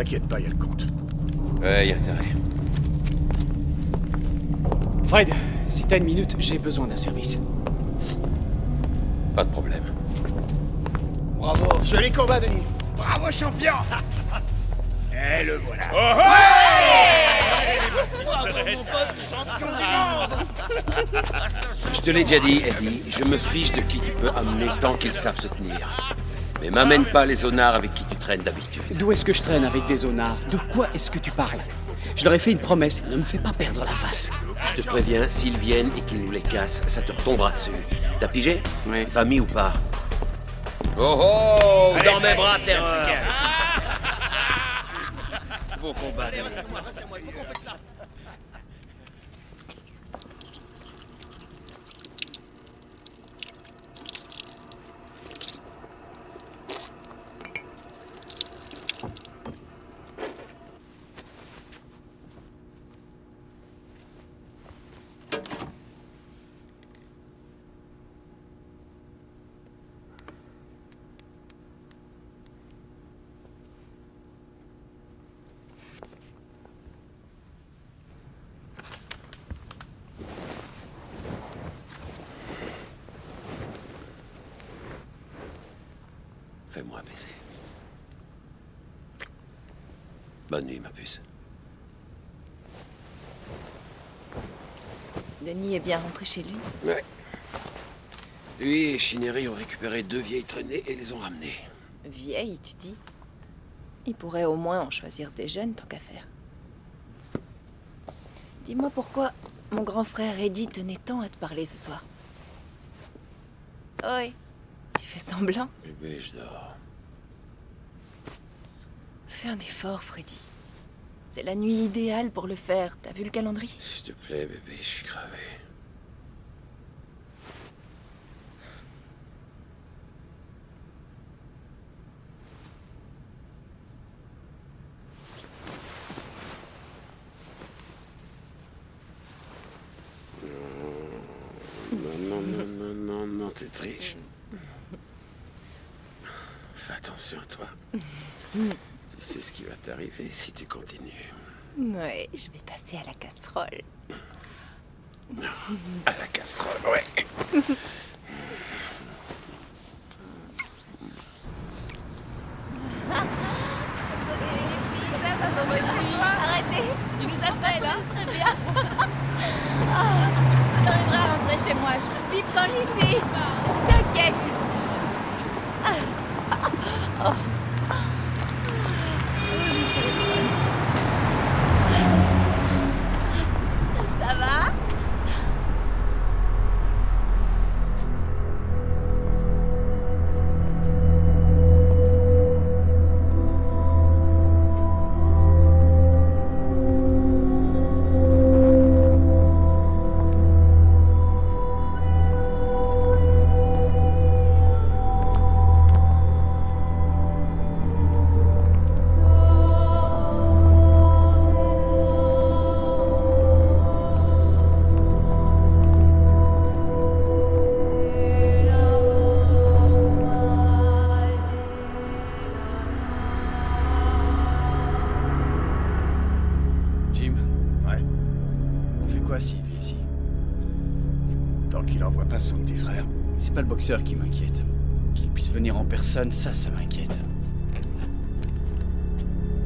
T'inquiète pas, y a le compte. Ouais, y a intérêt. Fred, si t'as une minute, j'ai besoin d'un service. Pas de problème. Bravo, joli combat, Denis. Bravo, champion. Et le voilà. Je te l'ai déjà dit, Eddie, je me fiche de qui tu peux amener tant qu'ils savent se tenir. Mais m'amène pas les zonards avec qui tu traînes d'habitude. D'où est-ce que je traîne avec des zonards? De quoi est-ce que tu parles? Je leur ai fait une promesse, ne me fais pas perdre la face. Je te préviens, s'ils viennent et qu'ils nous les cassent, ça te retombera dessus. T'as pigé? Ouais. Famille ou pas? Oh oh! Dans mes bras, terreur! Beau combat, Denis. Fais-moi baiser. Bonne nuit, ma puce. Denis est bien rentré chez lui. Ouais. Lui et Chinéry ont récupéré 2 vieilles traînées et les ont ramenées. Vieille, tu dis? Il pourrait au moins en choisir des jeunes, tant qu'à faire. Dis-moi pourquoi mon grand frère Eddie tenait tant à te parler ce soir. Oui, tu fais semblant. Bébé, je dors. Fais un effort, Freddy. C'est la nuit idéale pour le faire. T'as vu le calendrier? S'il te plaît, bébé, je suis crevé. Non, t'es triste. Fais attention à toi. Tu sais ce qui va t'arriver si tu continues. Ouais, je vais passer à la casserole. À la casserole, ouais. Arrêtez, tu me s'appelles, hein? Très bien. J'arriverai à rentrer chez moi. Je te pipe quand j'y suis. T'inquiète. Ça va? Jim, Ouais. on fait quoi s'il vient ici? Tant qu'il envoie pas son petit frère. C'est pas le boxeur qui m'inquiète. Qu'il puisse venir en personne, ça m'inquiète.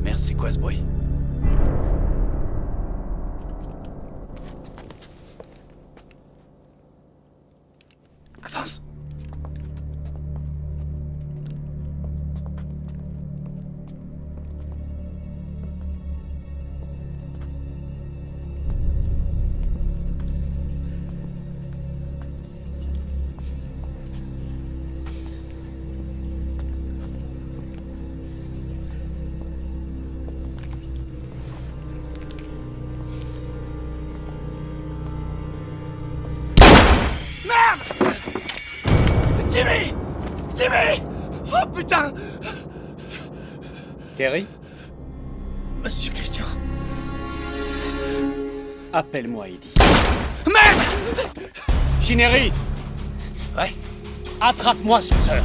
Merde, c'est quoi ce bruit? Avance! Jimmy! Jimmy! Oh putain! Terry? Monsieur Christian. Appelle-moi Eddie. Merde! Chinéry! Ouais. Attrape-moi, Soozer!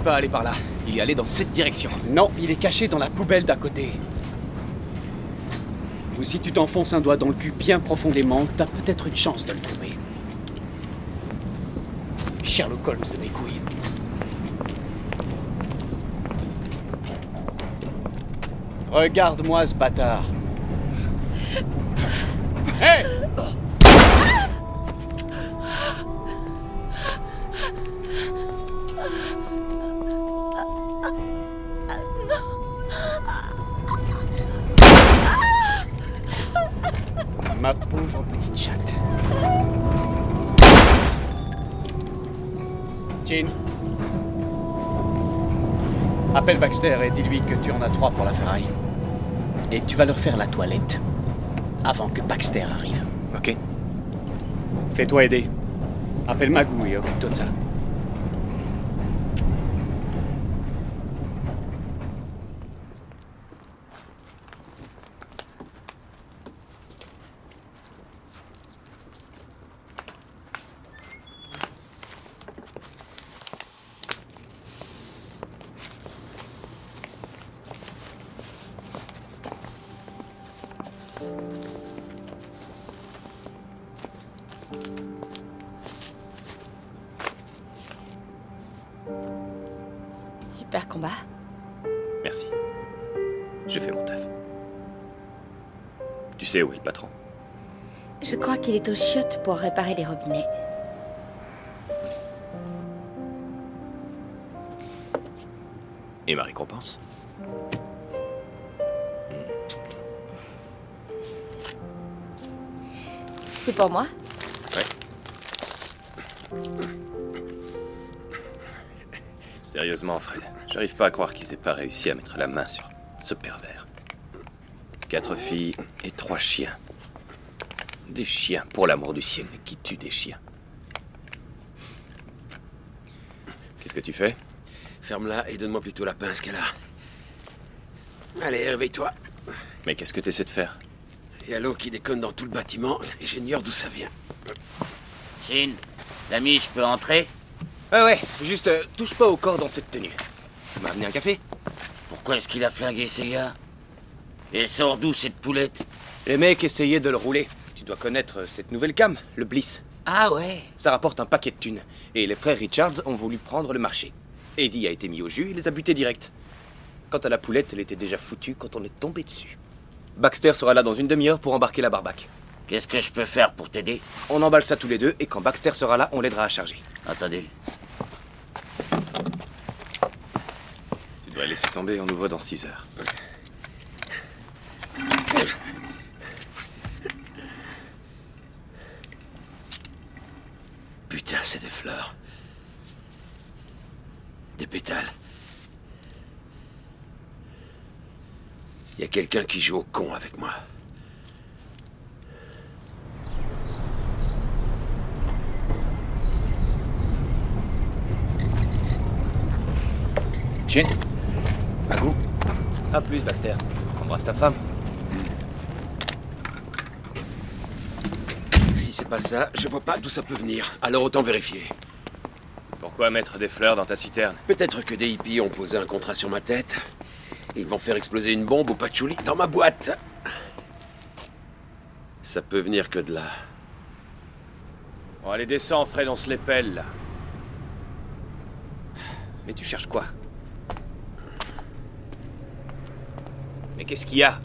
pas aller par là. Il est allé dans cette direction. Non, il est caché dans la poubelle d'à côté. Ou si tu t'enfonces un doigt dans le cul bien profondément, t'as peut-être une chance de le trouver. Sherlock Holmes de mes couilles. Regarde-moi ce bâtard. Hé! Ma pauvre petite chatte. Jean. Appelle Baxter et dis-lui que tu en as 3 pour la ferraille. Et tu vas leur faire la toilette avant que Baxter arrive. Ok. Fais-toi aider. Appelle Magou et occupe-toi de ça. Super combat. Merci. J'ai fait mon taf. Tu sais où est le patron? Je crois qu'il est aux chiottes pour réparer les robinets. Et ma récompense? C'est pour moi? Sérieusement, Fred, j'arrive pas à croire qu'ils aient pas réussi à mettre la main sur ce pervers. 4 filles et 3 chiens. Des chiens, pour l'amour du ciel, mais qui tue des chiens? Qu'est-ce que tu fais? Ferme-la et donne-moi plutôt la pince qu'elle a. Allez, réveille-toi. Mais qu'est-ce que t'essaies de faire? Il y a l'eau qui déconne dans tout le bâtiment, et j'ignore d'où ça vient. Chin, l'ami, je peux entrer? Ouais, juste touche pas au corps dans cette tenue. Tu m'as amené un café? Pourquoi est-ce qu'il a flingué ces gars? Et elle sort d'où, cette poulette? Les mecs essayaient de le rouler. Tu dois connaître cette nouvelle cam, le Bliss. Ah ouais? Ça rapporte un paquet de thunes. Et les frères Richards ont voulu prendre le marché. Eddie a été mis au jus et les a butés direct. Quant à la poulette, elle était déjà foutue quand on est tombé dessus. Baxter sera là dans une demi-heure pour embarquer la barbaque. Qu'est-ce que je peux faire pour t'aider? On emballe ça tous les deux et quand Baxter sera là, on l'aidera à charger. Attendez. Tu dois laisser tomber, on ouvre dans 6 heures. Putain, c'est des fleurs. Des pétales. Il y a quelqu'un qui joue au con avec moi. Chin. Magou. À plus, Baxter. Embrasse ta femme. Si c'est pas ça, je vois pas d'où ça peut venir. Alors autant vérifier. Pourquoi mettre des fleurs dans ta citerne? Peut-être que des hippies ont posé un contrat sur ma tête. Ils vont faire exploser une bombe au patchouli dans ma boîte. Ça peut venir que de là. Bon, allez, descends, Fred, on se les pèle, là. Mais tu cherches quoi? Mais qu'est-ce qu'il y a?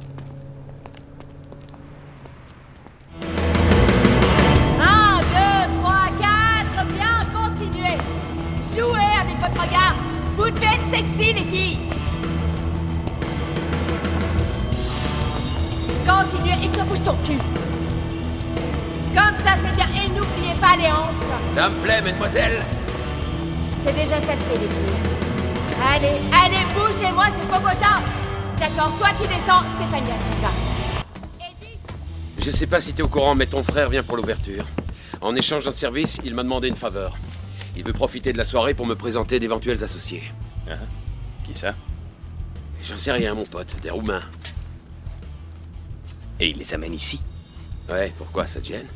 Un, 2, 3, 4, bien continuez. Jouez avec votre regard. Vous devez être sexy, les filles. Continuez et que bouge ton cul. Comme ça, c'est bien. Et n'oubliez pas les hanches. Ça me plaît, mademoiselle. C'est déjà ça de fait, les filles. Allez, allez, bougez-moi, c'est popotin. D'accord, toi tu descends, Stéphania, tu vas. Eddie. Je sais pas si t'es au courant, mais ton frère vient pour l'ouverture. En échange d'un service, il m'a demandé une faveur. Il veut profiter de la soirée pour me présenter d'éventuels associés. Ah, qui ça? J'en sais rien, mon pote, des Roumains. Et il les amène ici? Ouais, pourquoi, ça te gêne?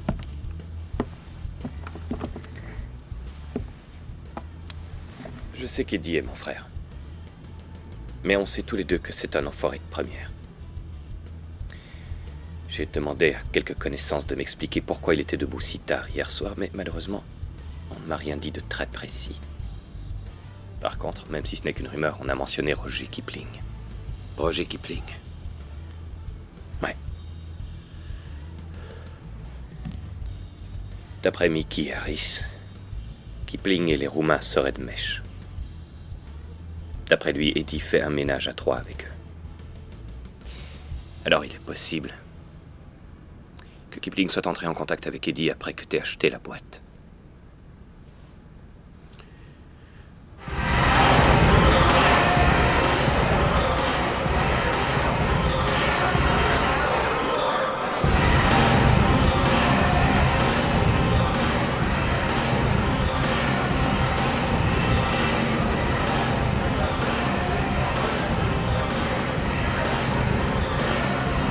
Je Je sais qu'Eddie est mon frère. Mais on sait tous les deux que c'est un enfoiré de première. J'ai demandé à quelques connaissances de m'expliquer pourquoi il était debout si tard hier soir, mais malheureusement, on ne m'a rien dit de très précis. Par contre, même si ce n'est qu'une rumeur, on a mentionné Roger Kipling. Roger Kipling. Ouais. D'après Mickey Harris, Kipling et les Roumains seraient de mèche. D'après lui, Eddie fait un ménage à 3 avec eux. Alors il est possible que Kipling soit entré en contact avec Eddie après que t'aies acheté la boîte.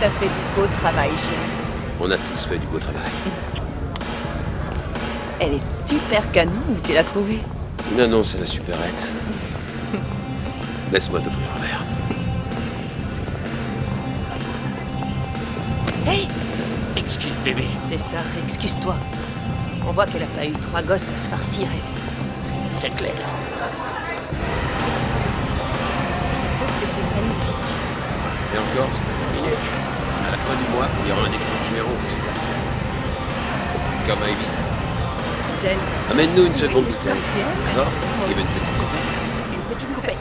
T'as fait du beau travail, chérie. On a tous fait du beau travail. Elle est super canon, où tu l'as trouvée? Non, c'est la supérette. Laisse-moi t'offrir un verre. Hey! Excuse bébé. C'est ça, excuse-toi. On voit qu'elle a pas eu 3 gosses à se farcir, elle. C'est clair. Je trouve que c'est magnifique. Et encore, c'est pas terminé. À la fin du mois, il y aura un écran généraux sur la scène. Comme à Ibiza. James. Amène-nous une seconde bouteille. D'accord. D'accord? Il veut une petite coupette. Une petite coupette.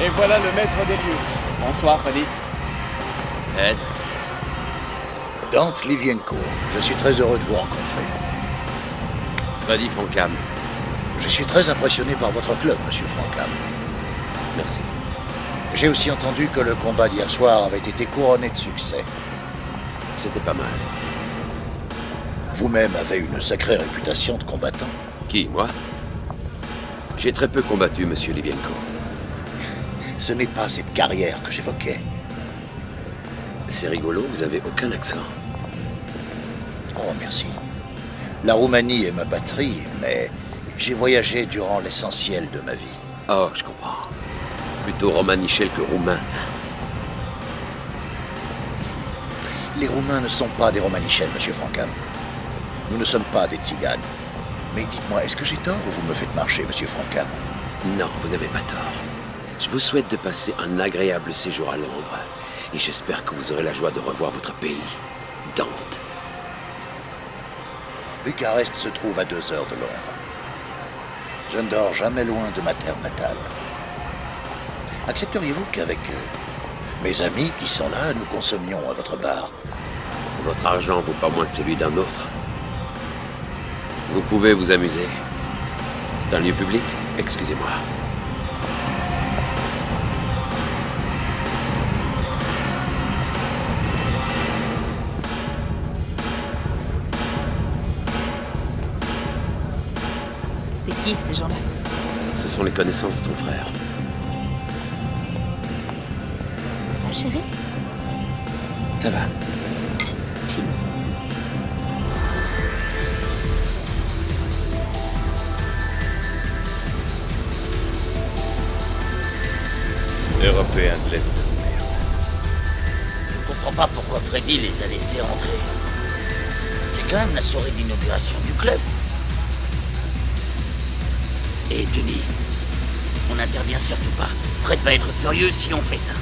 Et voilà le maître des lieux. Bonsoir, Freddy. Ed, Dante Livienko, je suis très heureux de vous rencontrer. Freddy Francam. Je suis très impressionné par votre club, monsieur Francam. Merci. J'ai aussi entendu que le combat d'hier soir avait été couronné de succès. C'était pas mal. Vous-même avez une sacrée réputation de combattant. Qui, moi? J'ai très peu combattu, monsieur Livienko. Ce n'est pas cette carrière que j'évoquais. C'est rigolo, vous avez aucun accent. Oh, merci. La Roumanie est ma patrie, mais j'ai voyagé durant l'essentiel de ma vie. Oh, je comprends. Plutôt romanichel que roumain. Les Roumains ne sont pas des Romanichels, monsieur Francam. Nous ne sommes pas des Tziganes. Mais dites-moi, est-ce que j'ai tort ou vous me faites marcher, monsieur Francam? Non, vous n'avez pas tort. Je vous souhaite de passer un agréable séjour à Londres. Et j'espère que vous aurez la joie de revoir votre pays. Dante. Bucarest se trouve à 2 heures de Londres. Je ne dors jamais loin de ma terre natale. Accepteriez-vous qu'avec mes amis qui sont là, nous consommions à votre bar? Votre argent vaut pas moins que celui d'un autre. Vous pouvez vous amuser. C'est un lieu public? Excusez-moi. C'est qui, ces gens-là? Ce sont les connaissances de ton frère. Ça va, chérie? Ça va. Tim. Européen de l'Est de merde. Je ne comprends pas pourquoi Freddy les a laissés rentrer. C'est quand même la soirée d'inauguration du club. Et Denis, on n'intervient surtout pas. Fred va être furieux si on fait ça.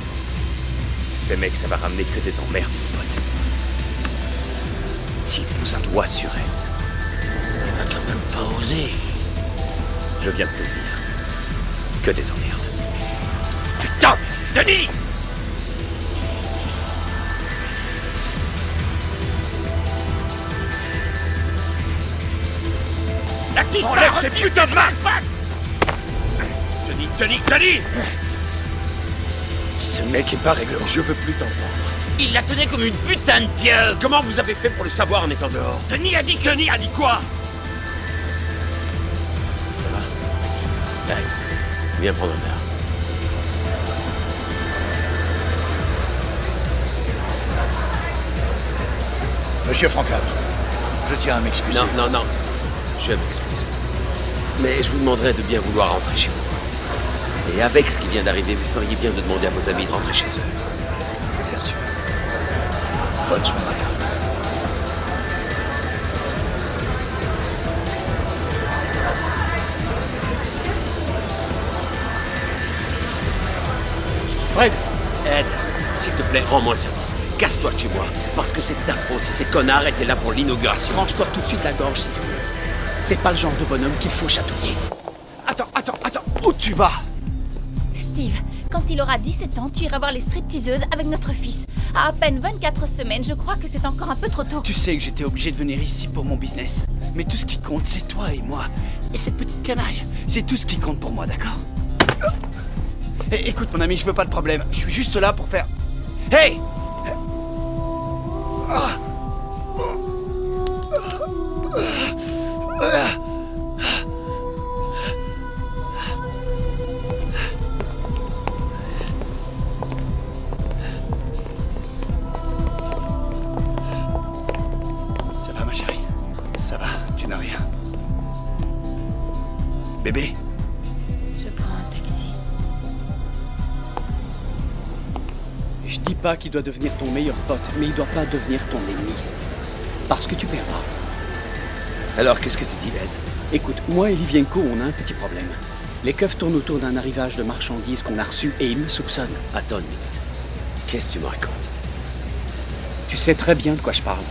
Ces mecs, ça va ramener que des emmerdes, mon pote. S'il pousse un doigt sur elle, Il va quand même pas oser. je viens de te le dire. Que des emmerdes. Putain, Denis! La tisse Enlève tes putains de mains! Denis! Ce mec est pas réglo. Je veux plus t'entendre. Il la tenait comme une putain de pieuvre! Comment vous avez fait pour le savoir en étant dehors? Denis a dit que... Denis a dit quoi? Frédéric. Viens prendre un verre. Monsieur Frankham, je tiens à m'excuser. Non. Je m'excuse. Mais je vous demanderai de bien vouloir rentrer chez vous. Et avec ce qui vient d'arriver, vous feriez bien de demander à vos amis de rentrer chez eux. Bien sûr. Bonne soirée. Fred, Ed, s'il te plaît, rends-moi un service. Casse-toi de chez moi, parce que c'est de ta faute si ces connards étaient là pour l'inauguration. tranche-toi tout de suite la gorge si tu veux. C'est pas le genre de bonhomme qu'il faut chatouiller. Attends, où tu vas? Steve, quand il aura 17 ans, tu iras voir les stripteaseuses avec notre fils. À peine 24 semaines, je crois que c'est encore un peu trop tôt. Tu sais que j'étais obligé de venir ici pour mon business. Mais tout ce qui compte, c'est toi et moi. Et cette petite canaille, c'est tout ce qui compte pour moi, d'accord? Écoute, mon ami, je veux pas de problème. Je suis juste là pour faire... Hey! Ça va, ma chérie? Ça va, tu n'as rien. Bébé? Je prends un taxi. Je dis pas qu'il doit devenir ton meilleur pote, mais il doit pas devenir ton ennemi. Parce que tu perdras. Alors, qu'est-ce que tu dis, Ed? Écoute, moi et Livienko, on a un petit problème. Les keufs tournent autour d'un arrivage de marchandises qu'on a reçu et ils me soupçonnent. Attends une minute. Qu'est-ce que tu me racontes? Tu sais très bien de quoi je parle.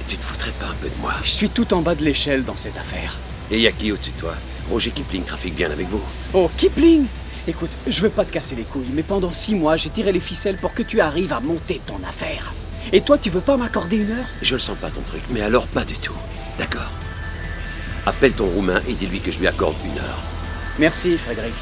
Tu te foutrais pas un peu de moi? Je suis tout en bas de l'échelle dans cette affaire. Et y a qui au-dessus de toi? Roger Kipling trafique bien avec vous. Oh, Kipling! Écoute, je veux pas te casser les couilles, mais pendant 6 mois, j'ai tiré les ficelles pour que tu arrives à monter ton affaire. Et toi, tu veux pas m'accorder 1 heure? Je le sens pas ton truc, mais alors pas du tout. D'accord. Appelle ton Roumain et dis-lui que je lui accorde 1 heure. Merci, Frédéric.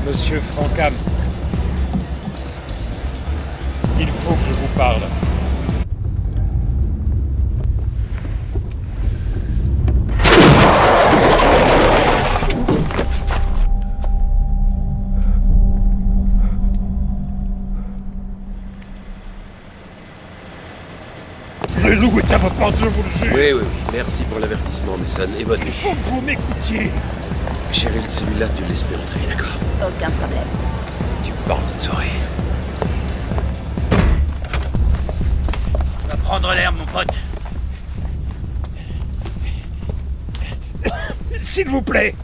Monsieur Frankham, il faut que je vous parle. Le loup est à vos portes, je vous le jure. Oui. Merci pour l'avertissement, Mason, et bonne nuit. Il faut que vous m'écoutiez. Cheryl, celui-là, tu le laisses plus rentrer, d'accord? Aucun problème. Tu parles de soirée. On va prendre l'air, mon pote. S'il vous plaît,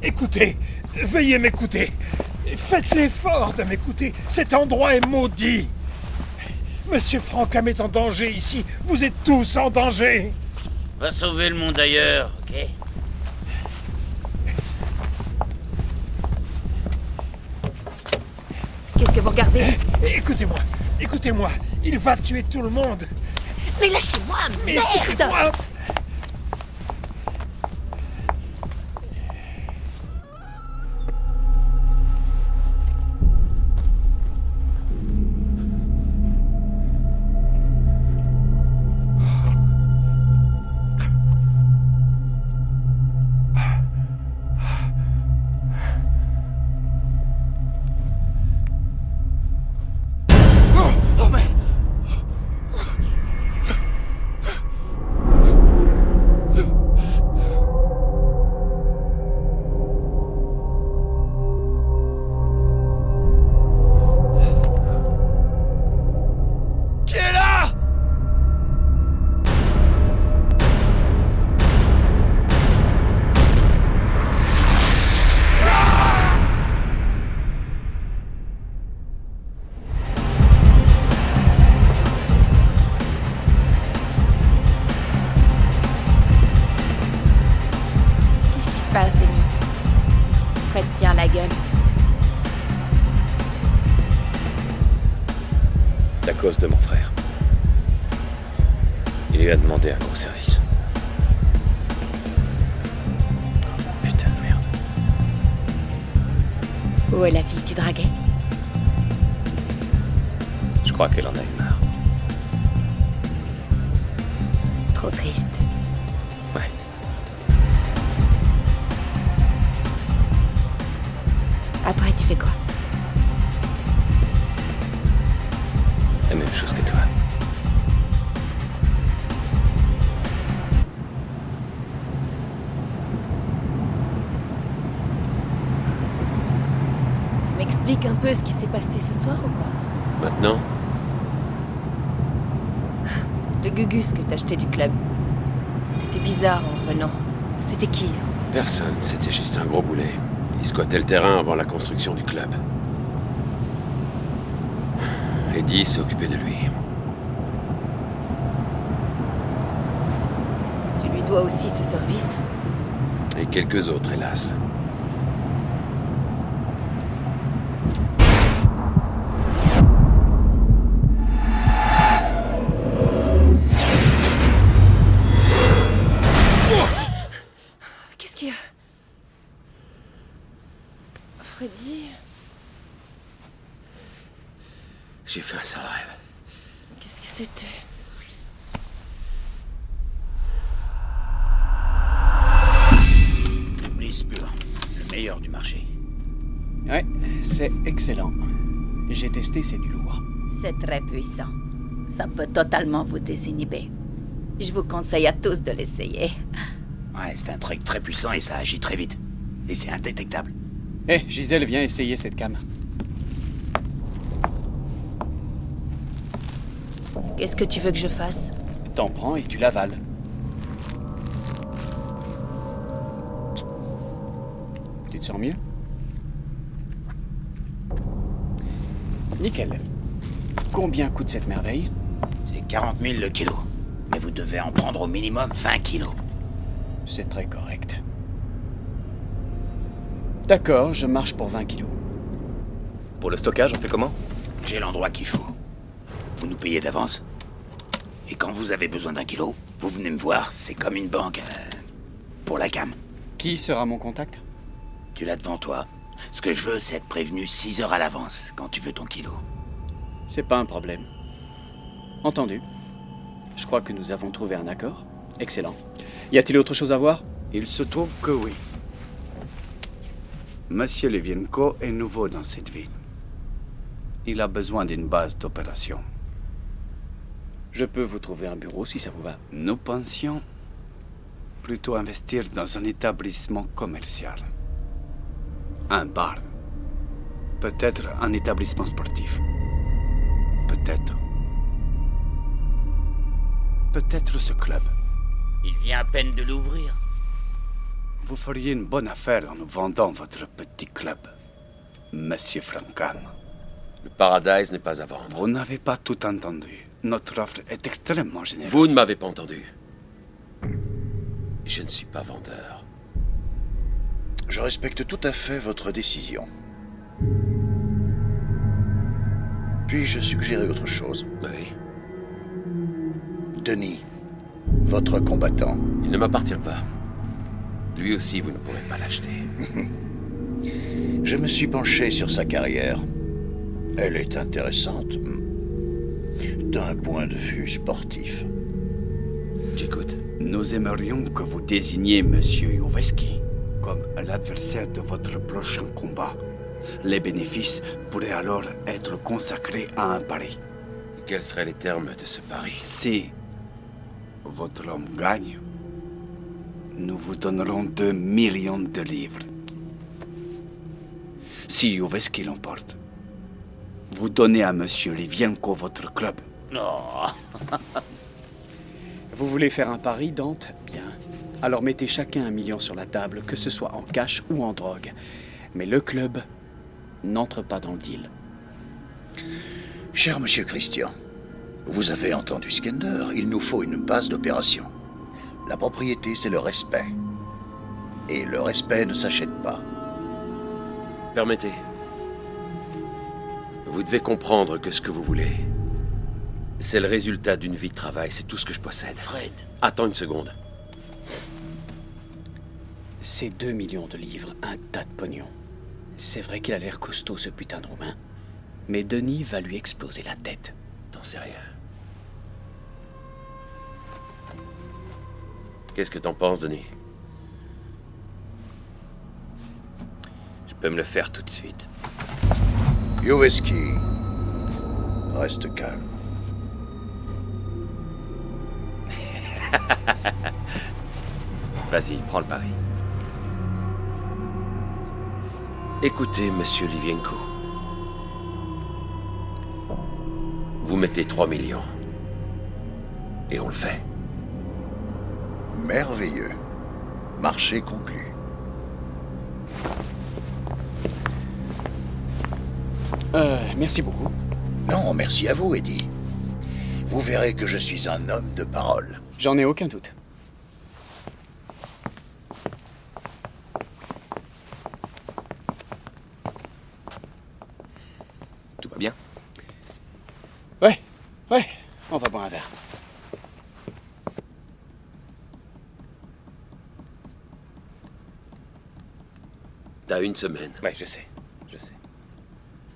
écoutez, veuillez m'écouter. Faites l'effort de m'écouter. Cet endroit est maudit. Monsieur Frankham est en danger ici. Vous êtes tous en danger. On va sauver le monde ailleurs, ok? Qu'est-ce que vous regardez? Écoutez-moi. Il va tuer tout le monde. Mais lâchez-moi, Mais merde! écoutez-moi. cause de mon frère. Il lui a demandé un gros service. Putain de merde. Où est la fille que tu draguais? Je crois qu'elle en a eu marre. Trop triste. Ouais. Après, tu fais quoi? La même chose que toi. Tu m'expliques un peu ce qui s'est passé ce soir ou quoi? Maintenant, Le Gugus que t'as acheté du club. C'était bizarre en revenant. C'était qui? personne, c'était juste un gros boulet. Il squattait le terrain avant la construction du club. Eddie s'est occupé de lui. Tu lui dois aussi ce service? Et quelques autres, hélas. Qu'est-ce qu'il y a? Freddy? J'ai fait un sale rêve. Qu'est-ce que c'était? Bliss pur, le meilleur du marché. Ouais, c'est excellent. J'ai testé, c'est du lourd. C'est très puissant. Ça peut totalement vous désinhiber. Je vous conseille à tous de l'essayer. Ouais, c'est un truc très puissant et ça agit très vite. Et c'est indétectable. Hé, Gisèle, viens essayer cette cam. Qu'est-ce que tu veux que je fasse? T'en prends et tu l'avales. Tu te sens mieux? Nickel. Combien coûte cette merveille? C'est 40 000 le kilo. Mais vous devez en prendre au minimum 20 kilos. C'est très correct. D'accord, je marche pour 20 kilos. Pour le stockage, on fait comment? J'ai l'endroit qu'il faut. Vous nous payez d'avance. Et quand vous avez besoin d'un kilo, vous venez me voir. C'est comme une banque. Pour la cam. Qui sera mon contact? Tu l'as devant toi. Ce que je veux, c'est être prévenu 6 heures à l'avance quand tu veux ton kilo. C'est pas un problème. Entendu. Je crois que nous avons trouvé un accord. Excellent. Y a-t-il autre chose à voir? Il se trouve que oui. Monsieur Levienko est nouveau dans cette ville. Il a besoin d'une base d'opération. Je peux vous trouver un bureau si ça vous va. Nous pensions plutôt investir dans un établissement commercial. Un bar. Peut-être un établissement sportif. Peut-être. Peut-être ce club. Il vient à peine de l'ouvrir. Vous feriez une bonne affaire en nous vendant votre petit club, Monsieur Frankham. Le Paradise n'est pas à vendre. Vous n'avez pas tout entendu. Notre offre est extrêmement généreuse. Vous ne m'avez pas entendu. Je ne suis pas vendeur. Je respecte tout à fait votre décision. Puis-je suggérer autre chose? Oui. Denis, votre combattant. Il ne m'appartient pas. Lui aussi, vous ne pourrez pas l'acheter. Je me suis penché sur sa carrière. Elle est intéressante. D'un point de vue sportif. J'écoute. Nous aimerions que vous désigniez Monsieur Joveski comme l'adversaire de votre prochain combat. Les bénéfices pourraient alors être consacrés à un pari. Et quels seraient les termes de ce pari? Si votre homme gagne, nous vous donnerons 2 millions de livres. Si Joveski l'emporte, vous donnez à Monsieur Levienko votre club. Non. Vous voulez faire un pari, Dante? Bien. Alors mettez chacun 1 million sur la table, que ce soit en cash ou en drogue. Mais le club n'entre pas dans le deal. Cher Monsieur Christian, vous avez entendu Skender. Il nous faut une base d'opération. La propriété, c'est le respect. Et le respect ne s'achète pas. Permettez. Vous devez comprendre que ce que vous voulez, C'est le résultat d'une vie de travail, c'est tout ce que je possède. Fred. Attends une seconde. C'est 2 millions de livres, un tas de pognon. C'est vrai qu'il a l'air costaud, ce putain de Roumain. Mais Denis va lui exploser la tête. T'en sais rien. Qu'est-ce que t'en penses, Denis? Je peux me le faire tout de suite. Uveski, reste calme. Vas-y, prends le pari. Écoutez, monsieur Livienko. Vous mettez 3 millions. Et on le fait. Merveilleux. Marché conclu. Merci beaucoup. Non, merci à vous, Eddie. Vous verrez que je suis un homme de parole. J'en ai aucun doute. Tout va bien? Ouais, on va boire un verre. T'as une semaine. Ouais, je sais.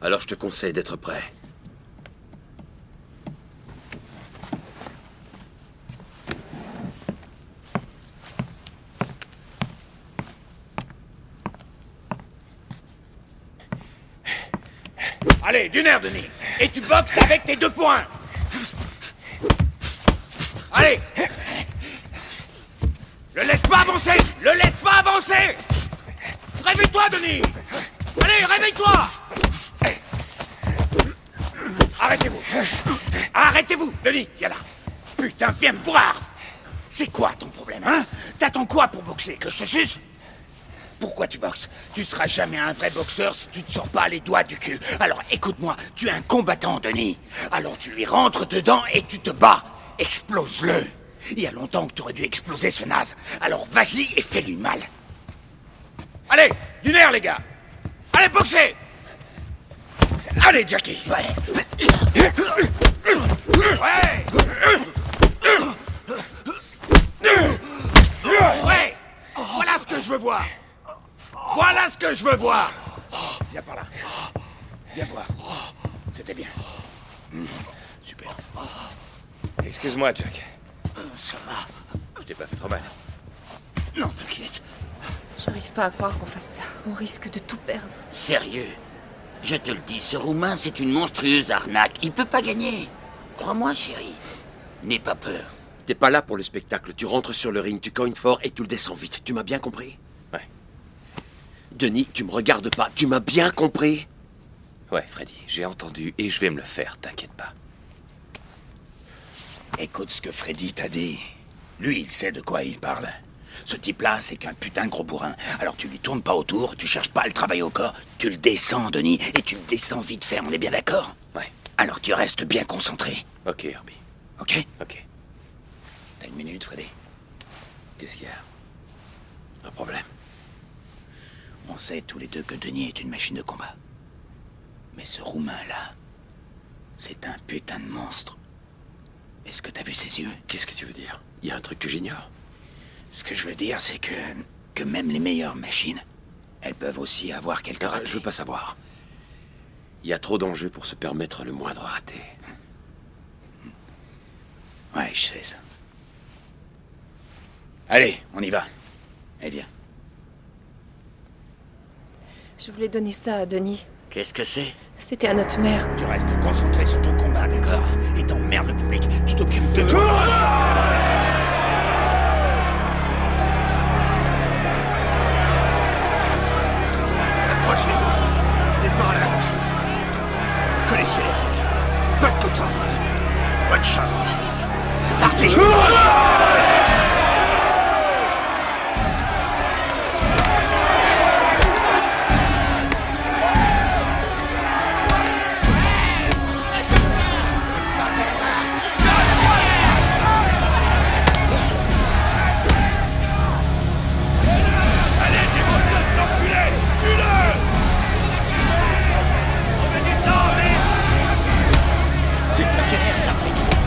Alors je te conseille d'être prêt. Allez, d'une heure, Denis. Et tu boxes avec tes 2 poings. Allez. Le laisse pas avancer. Le laisse pas avancer. Réveille-toi, Denis. Allez, réveille-toi. Arrêtez-vous. Arrêtez-vous, Denis, viens là. Putain, viens me voir. C'est quoi ton problème, hein? T'attends quoi pour boxer? Que je te suce? Pourquoi tu boxes? Tu seras jamais un vrai boxeur si tu te sors pas les doigts du cul. Alors écoute-moi, tu es un combattant, Denis. Alors tu lui rentres dedans et tu te bats. Explose-le. Il y a longtemps que tu aurais dû exploser ce naze. Alors vas-y et fais-lui mal. Allez, d'une heure, les gars. Allez, boxez. Allez, Jackie. Ouais. Ouais. Voilà ce que je veux voir. Voilà ce que je veux voir. Viens par là. Viens voir. C'était bien. Super. Excuse-moi, Jack. Ça va. Je t'ai pas fait trop mal. Non, t'inquiète. J'arrive pas à croire qu'on fasse ça. On risque de tout perdre. Sérieux. Je te le dis, ce Roumain, c'est une monstrueuse arnaque. Il peut pas gagner. Crois-moi, chérie. N'aie pas peur. T'es pas là pour le spectacle. Tu rentres sur le ring, tu cognes fort et tu le descends vite. Tu m'as bien compris? Ouais. Denis, tu me regardes pas. Tu m'as bien compris? Ouais, Freddy, j'ai entendu et je vais me le faire, t'inquiète pas. Écoute ce que Freddy t'a dit. Lui, il sait de quoi il parle. Ce type-là, c'est qu'un putain de gros bourrin. Alors tu lui tournes pas autour, tu cherches pas à le travailler au corps. Tu le descends, Denis, et tu le descends vite fait, on est bien d'accord? Ouais. Alors tu restes bien concentré. Ok, Herbie. Ok? Ok. T'as une minute, Freddy? Qu'est-ce qu'il y a? Un problème? On sait tous les deux que Denis est une machine de combat. Mais ce Roumain-là, c'est un putain de monstre. Est-ce que t'as vu ses yeux? Qu'est-ce que tu veux dire? Il y a un truc que j'ignore. Ce que je veux dire, c'est que même les meilleures machines, elles peuvent aussi avoir quelques ratés. Je veux pas savoir. Il y a trop d'enjeux pour se permettre le moindre raté. Ouais, je sais ça. Allez, on y va. Eh bien. Je voulais donner ça à Denis. Qu'est-ce que c'est? C'était à notre mère. Tu restes concentré sur ton combat, d'accord? Et t'emmerdes le public. Tu t'occupes de toi. Approchez-vous. Et par là, monsieur. Vous connaissez les règles. Pas de coton. Bonne chance, monsieur. C'est parti. Putain, qu'est-ce que ça fait?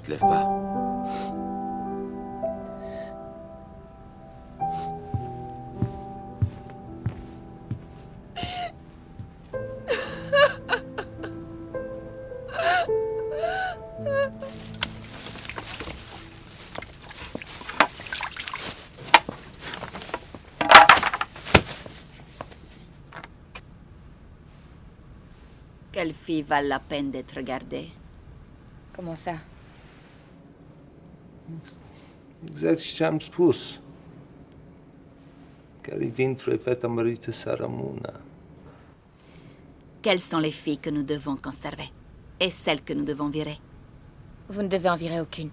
te lèves pas. Quelle fille valent la peine d'être gardée? Comment ça? Exact ce am spus. Care dintr-o e fata mărită să rămână. Quelles sont les filles que nous devons conserver? Et celles que nous devons virer? Vous ne devez en virer aucune.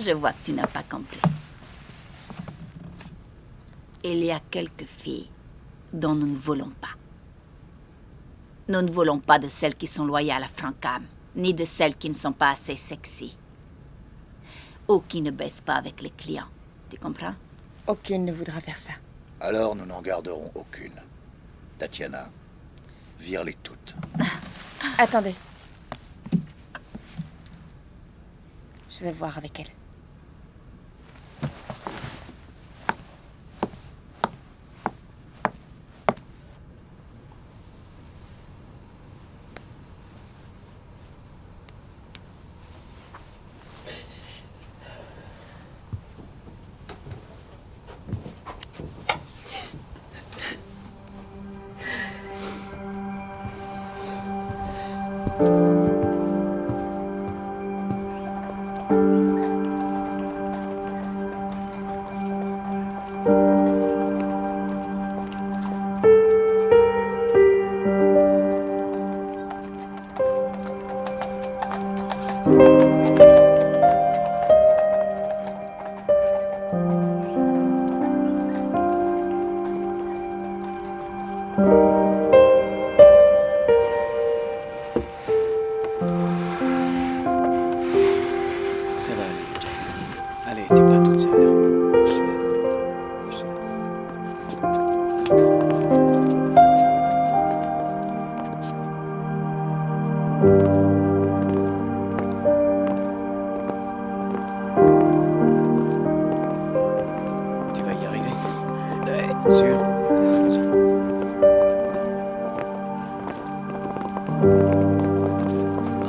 Je vois que tu n'as pas compris. Il y a quelques filles dont nous ne voulons pas. Nous ne voulons pas de celles qui sont loyales à Francam, ni de celles qui ne sont pas assez sexy. Ou qui ne baissent pas avec les clients. Tu comprends? Aucune ne voudra faire ça. Alors nous n'en garderons aucune. Tatiana, vire-les toutes. Attendez. Je vais voir avec elle. Ça va aller, Jack. Allez, t'es pas toute seule. Je suis là. Je suis là. Tu vas y arriver. Sûr. Vas-y.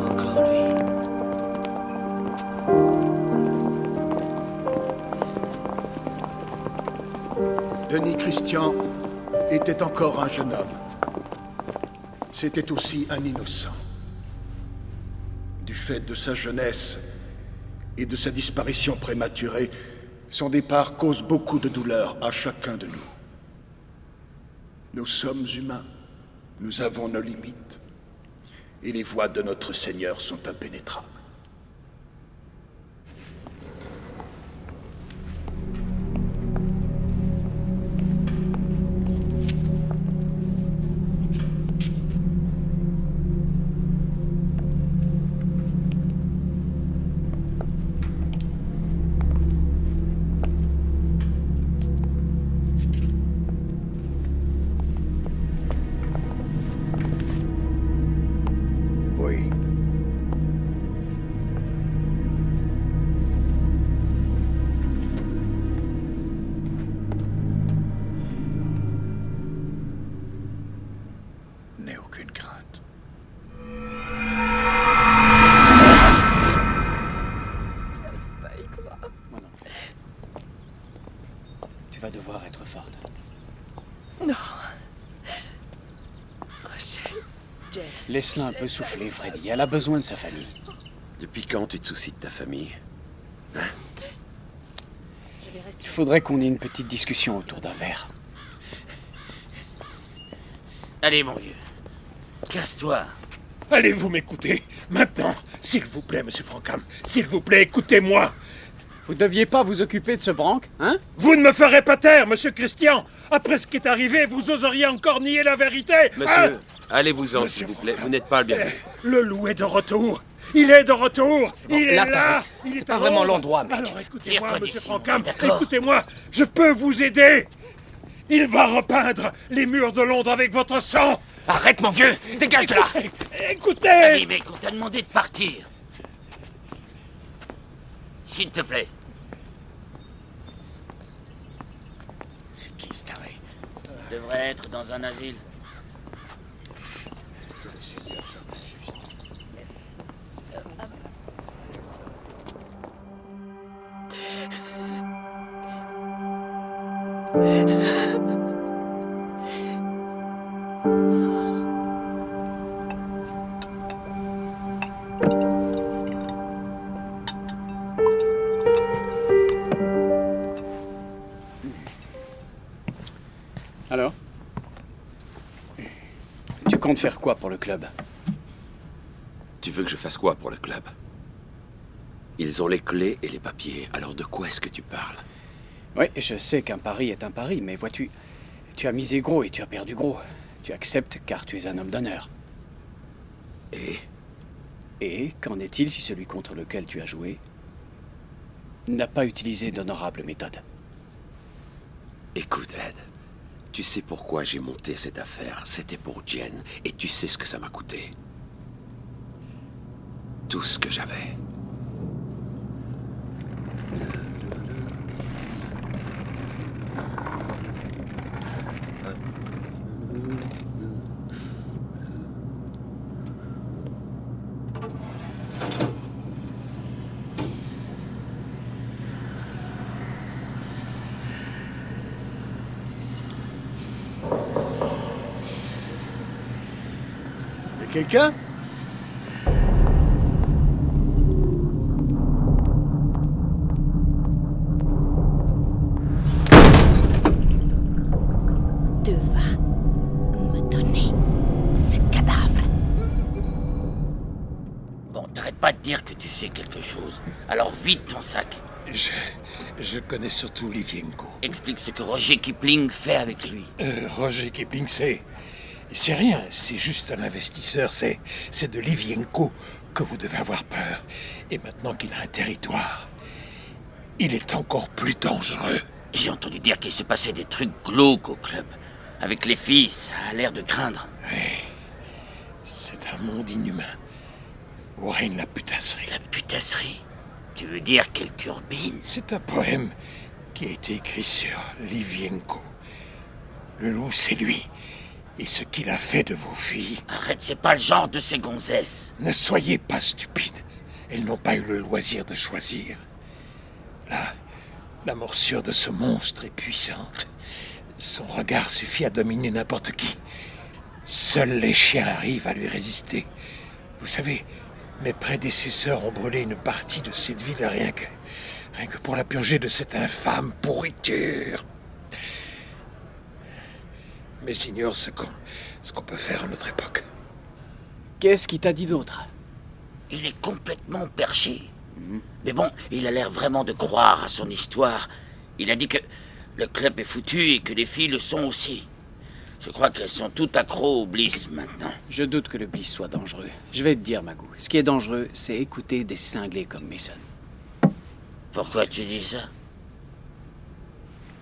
Encore lui. Denis Christian était encore un jeune homme. C'était aussi un innocent. Du fait de sa jeunesse et de sa disparition prématurée, son départ cause beaucoup de douleur à chacun de nous. Nous sommes humains, nous avons nos limites, et les voies de notre Seigneur sont impénétrables. Oui. N'aie aucune crainte. Moi non plus. Tu vas devoir être forte. Non. Rachel. Jay. Laisse-la un peu souffler, Freddy. Elle a besoin de sa famille. Depuis quand tu te soucies de ta famille? Il faudrait qu'on ait une petite discussion autour d'un verre. Allez, mon vieux. Casse-toi. Allez-vous m'écouter maintenant? S'il vous plaît, monsieur Francam. S'il vous plaît, écoutez-moi. Vous deviez pas vous occuper de ce branque, hein? Vous ne me ferez pas taire, monsieur Christian. Après ce qui est arrivé, vous oseriez encore nier la vérité. Monsieur, allez-vous-en, s'il vous plaît. Vous n'êtes pas le bienvenu. Le loup est de retour. Il est de retour. Il est là, là. t'arrêtes. Il C'est est pas à vraiment Londres. l'endroit, mec. Alors écoutez-moi, Tire-toi monsieur d'ici, Francam. d'accord? Écoutez-moi. Je peux vous aider. Il va repeindre les murs de Londres avec votre sang. Arrête, mon vieux. Dégage de là. Écoutez. Allez, mec, on t'a demandé de partir. S'il te plaît. C'est qui ce taré? Devrait être dans un asile. Alors? Tu comptes faire quoi pour le club? Tu veux que je fasse quoi pour le club? Ils ont les clés et les papiers, alors de quoi est-ce que tu parles? Oui, je sais qu'un pari est un pari, mais vois-tu, tu as misé gros et tu as perdu gros. Tu acceptes car tu es un homme d'honneur. Et qu'en est-il si celui contre lequel tu as joué n'a pas utilisé d'honorables méthodes? Écoute, Ed, tu sais pourquoi j'ai monté cette affaire. C'était pour Jen, et tu sais ce que ça m'a coûté. Tout ce que j'avais. Quelqu'un? Tu vas me donner ce cadavre. Bon, t'arrêtes pas de dire que tu sais quelque chose. Alors vide ton sac. Je connais surtout Livienko. Explique ce que Roger Kipling fait avec lui. Roger Kipling, c'est rien, c'est juste un investisseur, c'est de Livienko que vous devez avoir peur. Et maintenant qu'il a un territoire, il est encore plus dangereux. J'ai entendu dire qu'il se passait des trucs glauques au club. Avec les filles, ça a l'air de craindre. Oui, c'est un monde inhumain où règne la putasserie. La putasserie? Tu veux dire quelle turbine? C'est un poème qui a été écrit sur Livienko. Le loup, c'est lui. Et ce qu'il a fait de vos filles... Arrête, c'est pas le genre de ces gonzesses. Ne soyez pas stupides. Elles n'ont pas eu le loisir de choisir. La morsure de ce monstre est puissante. Son regard suffit à dominer n'importe qui. Seuls les chiens arrivent à lui résister. Vous savez, mes prédécesseurs ont brûlé une partie de cette ville rien que pour la purger de cette infâme pourriture. Mais j'ignore ce qu'on peut faire à notre époque. Qu'est-ce qu'il t'a dit d'autre? Il est complètement perché. Mais bon, il a l'air vraiment de croire à son histoire. Il a dit que le club est foutu et que les filles le sont aussi. Je crois qu'elles sont toutes accros au Bliss maintenant. Je doute que le Bliss soit dangereux. Je vais te dire, Magou, ce qui est dangereux, c'est écouter des cinglés comme Mason. Pourquoi tu dis ça?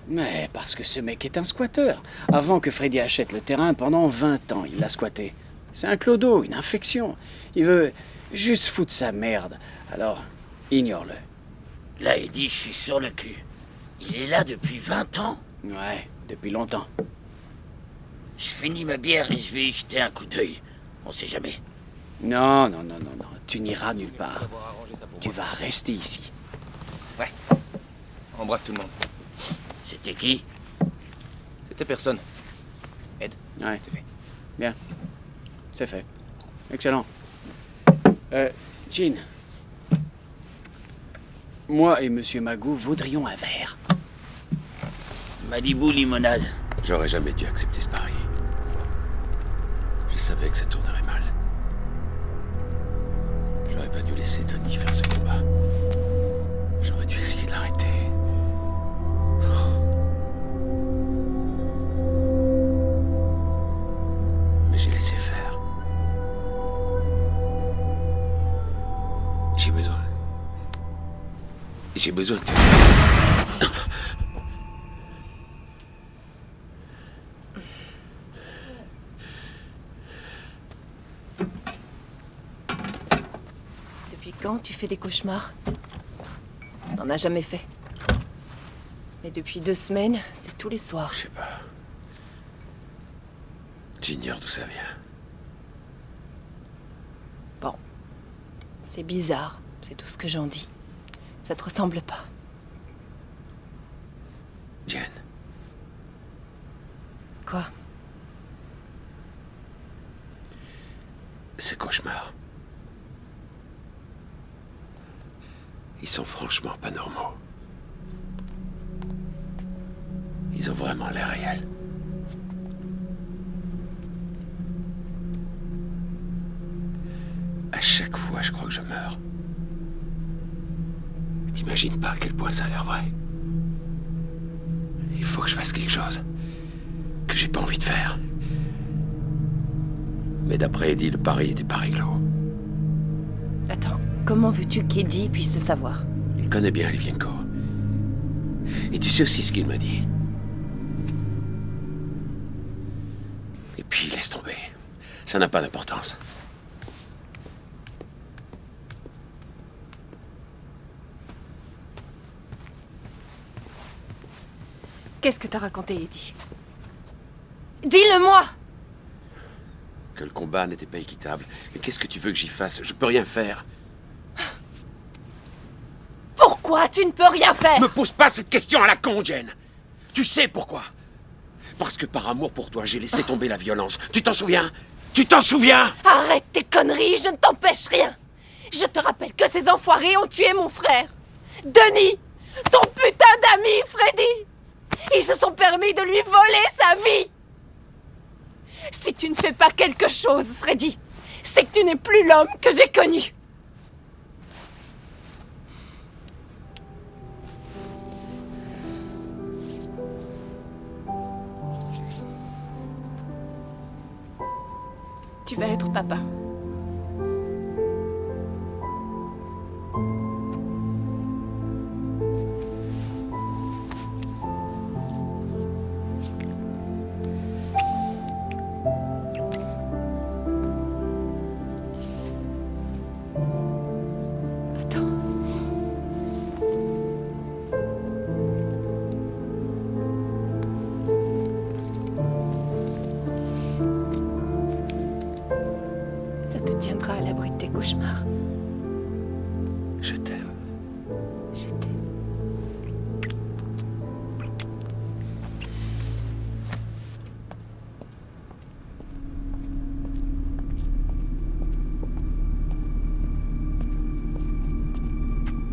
Mais parce que ce mec est un squatteur. Avant que Freddy achète le terrain, pendant 20 ans, il l'a squatté. C'est un clodo, une infection. Il veut juste foutre sa merde. Alors, ignore-le. Là, il dit, je suis sur le cul. Il est là depuis 20 ans? Ouais, depuis longtemps. Je finis ma bière et je vais y jeter un coup d'œil. On sait jamais. Non. Tu n'iras nulle part. Tu vas rester ici. Ouais. Embrasse tout le monde. C'était qui? C'était personne. Ed. Ouais. C'est fait. Bien. C'est fait. Excellent. Jean. Moi et Monsieur Magou voudrions un verre. Malibu limonade. J'aurais jamais dû accepter ce pari. Je savais que ça tournerait mal. J'aurais pas dû laisser Tony faire ce combat. J'aurais dû essayer de l'arrêter. Mais j'ai laissé faire. J'ai besoin de... Depuis quand tu fais des cauchemars? T'en as jamais fait. Mais depuis 2 semaines, c'est tous les soirs. Je sais pas. J'ignore d'où ça vient. Bon. C'est bizarre, c'est tout ce que j'en dis. Ça te ressemble pas. Jen. Quoi? Ces cauchemars. Ils sont franchement pas normaux. Ils ont vraiment l'air réels. À chaque fois, je crois que je meurs. T'imagines pas à quel point ça a l'air vrai. Il faut que je fasse quelque chose que j'ai pas envie de faire. Mais d'après Eddie, le pari était pas réglo. Attends, comment veux-tu qu'Eddie puisse le savoir? Il connaît bien Livienko. Et tu sais aussi ce qu'il m'a dit. Et puis, laisse tomber. Ça n'a pas d'importance. Qu'est-ce que t'as raconté, Eddie? Dis-le-moi! Que le combat n'était pas équitable. Mais qu'est-ce que tu veux que j'y fasse? Je peux rien faire. Pourquoi tu ne peux rien faire? Me pose pas cette question à la con, Jen. Tu sais pourquoi? Parce que par amour pour toi, j'ai laissé tomber la violence. Tu t'en souviens? Tu t'en souviens? Arrête tes conneries, je ne t'empêche rien. Je te rappelle que ces enfoirés ont tué mon frère. Denis, ton putain d'ami, Freddy. Ils se sont permis de lui voler sa vie. Si tu ne fais pas quelque chose, Freddy, c'est que tu n'es plus l'homme que j'ai connu. Tu vas être papa. Ça te tiendra à l'abri de tes cauchemars. Je t'aime. Je t'aime.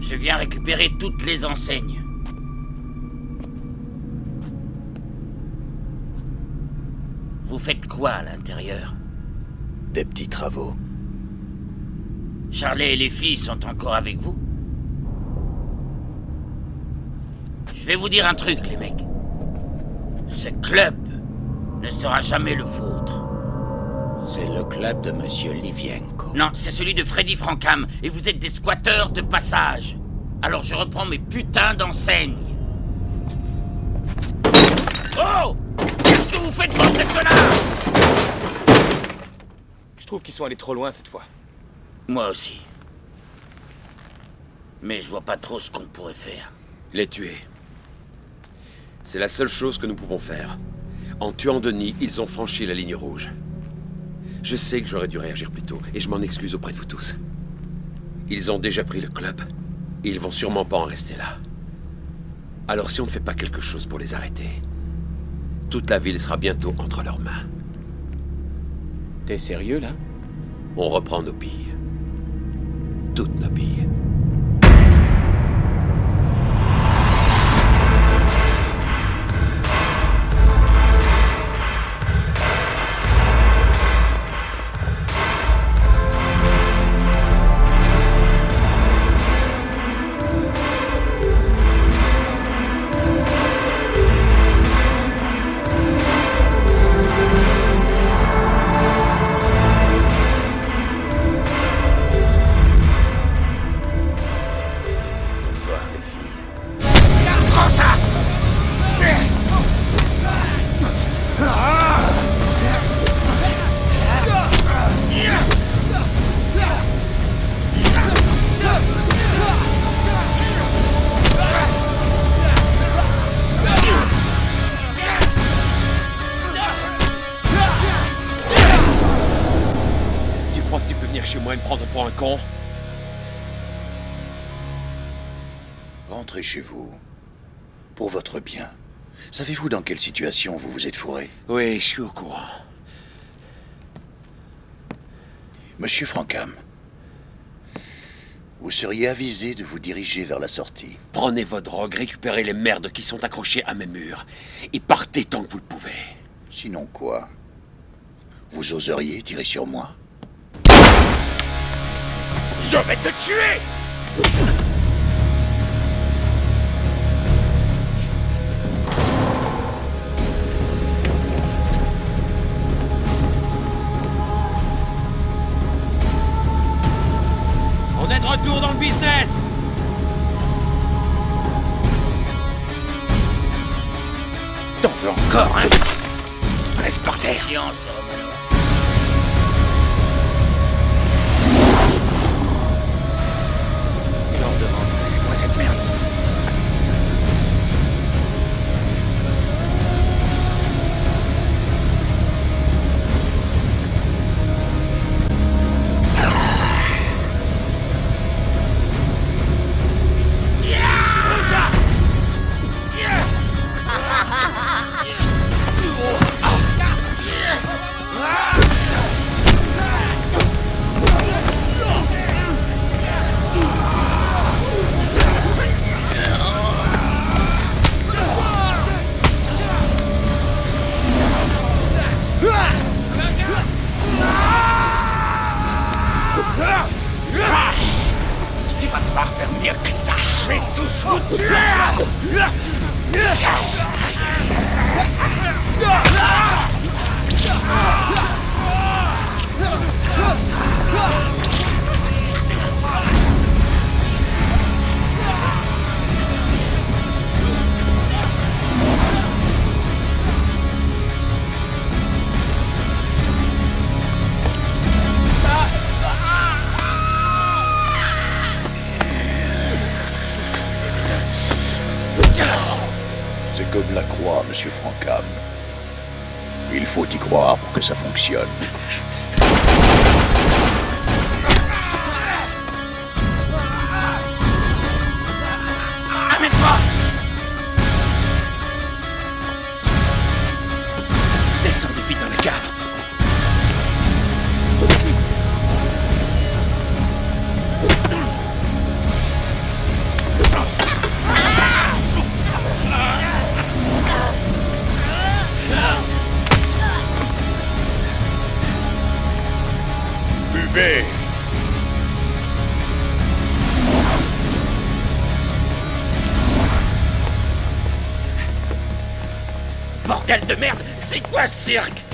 Je viens récupérer toutes les enseignes. Vous faites quoi à l'intérieur? Des petits travaux. Charlie et les filles sont encore avec vous? Je vais vous dire un truc, les mecs. Ce club ne sera jamais le vôtre. C'est le club de Monsieur Livienko. Non, c'est celui de Freddy Francam, et vous êtes des squatteurs de passage. Alors je reprends mes putains d'enseignes. Oh! Qu'est-ce que vous faites, bande de connards? Je trouve qu'ils sont allés trop loin cette fois. Moi aussi. Mais je vois pas trop ce qu'on pourrait faire. Les tuer. C'est la seule chose que nous pouvons faire. En tuant Denis, ils ont franchi la ligne rouge. Je sais que j'aurais dû réagir plus tôt, et je m'en excuse auprès de vous tous. Ils ont déjà pris le club, et ils vont sûrement pas en rester là. Alors si on ne fait pas quelque chose pour les arrêter, toute la ville sera bientôt entre leurs mains. T'es sérieux, là? On reprend nos billes. Toutes nos billes. moi me prendre pour un con? Rentrez chez vous. Pour votre bien. Savez-vous dans quelle situation vous vous êtes fourré? Oui, je suis au courant. Monsieur Frankham, vous seriez avisé de vous diriger vers la sortie. Prenez vos drogues, récupérez les merdes qui sont accrochées à mes murs, et partez tant que vous le pouvez. Sinon quoi? Vous oseriez tirer sur moi? Je vais te tuer! On est de retour dans le business! T'en veux encore, hein? Reste par terre. C'est quoi cette merde? Tu vas devoir faire mieux que ça. Je vais tous vous tuer. C'est comme la croix, monsieur Frankham. Il faut y croire pour que ça fonctionne. Amène-toi! Descendez vite dans la cave. Buvez! Bordel de merde, c'est quoi ce cirque?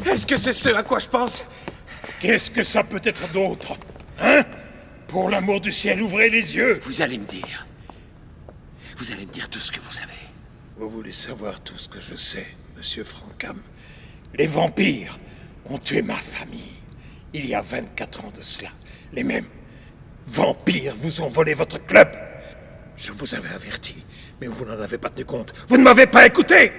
Est-ce que c'est ce à quoi je pense? Qu'est-ce que ça peut être d'autre? Hein? Pour l'amour du ciel, ouvrez les yeux! Vous allez me dire. Vous allez me dire tout ce que vous savez. Vous voulez savoir tout ce que je sais, monsieur Frankham? Les vampires ont tué ma famille. Il y a 24 ans de cela. Les mêmes vampires vous ont volé votre club. Je vous avais averti, mais vous n'en avez pas tenu compte. Vous ne m'avez pas écouté!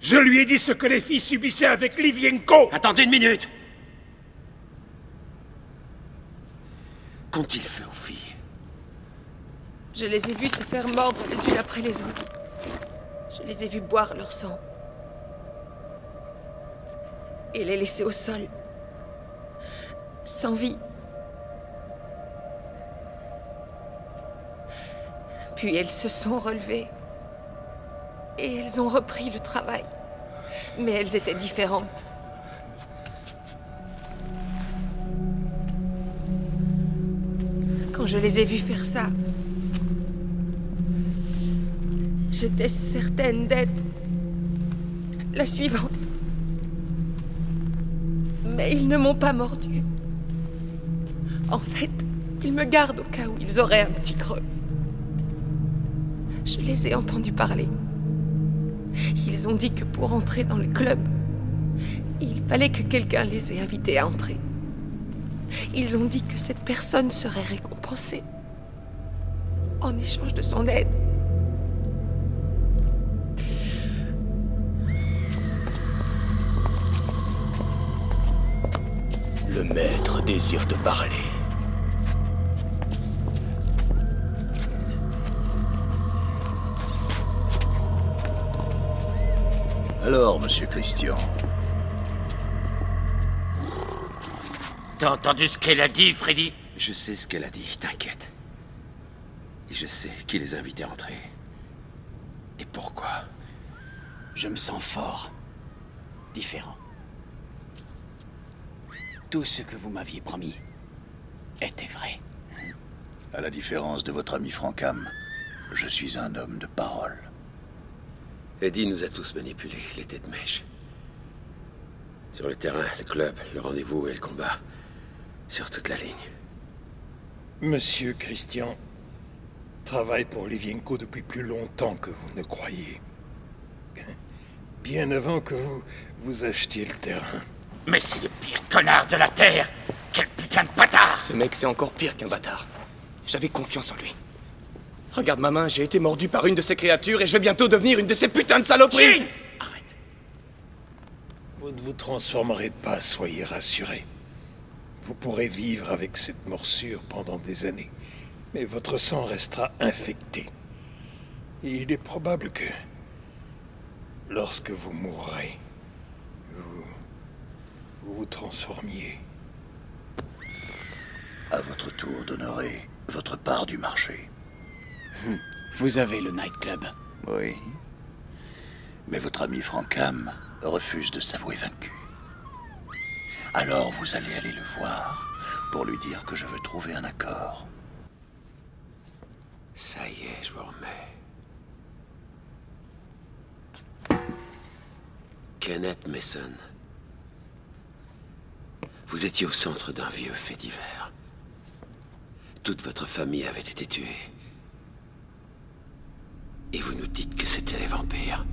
Je lui ai dit ce que les filles subissaient avec Livienko! Attendez une minute! Qu'ont-ils fait aux filles? Je les ai vus se faire mordre les unes après les autres. Je les ai vus boire leur sang. Et les laisser au sol. Sans vie. Puis elles se sont relevées. Et elles ont repris le travail. Mais elles étaient différentes. Quand je les ai vues faire ça, j'étais certaine d'être la suivante. Mais ils ne m'ont pas mordu. En fait, ils me gardent au cas où ils auraient un petit creux. Je les ai entendus parler. Ils ont dit que pour entrer dans le club, il fallait que quelqu'un les ait invités à entrer. Ils ont dit que cette personne serait récompensée en échange de son aide. Le maître désire te parler. Alors, monsieur Christian, T'as entendu ce qu'elle a dit, Freddy? Je sais ce qu'elle a dit, t'inquiète. Et je sais qui les a invités à entrer. Et pourquoi. Je me sens fort. Différent. Tout ce que vous m'aviez promis était vrai. à la différence de votre ami Frankham, je suis un homme de parole. Eddie nous a tous manipulés, il était de mèche. Sur le terrain, le club, le rendez-vous et le combat. Sur toute la ligne. Monsieur Christian travaille pour Livienko depuis plus longtemps que vous ne croyez. Bien avant que vous achetiez le terrain. Mais c'est le pire connard de la Terre! Quel putain de bâtard! Ce mec, c'est encore pire qu'un bâtard. J'avais confiance en lui. Regarde ma main, j'ai été mordu par une de ces créatures et je vais bientôt devenir une de ces putains de saloperies! Arrête. Vous ne vous transformerez pas, soyez rassurés. Vous pourrez vivre avec cette morsure pendant des années, mais votre sang restera infecté. Et il est probable que, lorsque vous mourrez, vous vous transformiez. À votre tour d'honorer votre part du marché. Vous avez le nightclub. Oui. Mais votre ami Frankham refuse de s'avouer vaincu. Alors vous allez aller le voir pour lui dire que je veux trouver un accord. Ça y est, je vous remets. Kenneth Mason. Vous étiez au centre d'un vieux fait divers. Toute votre famille avait été tuée. Et vous nous dites que c'était les vampires.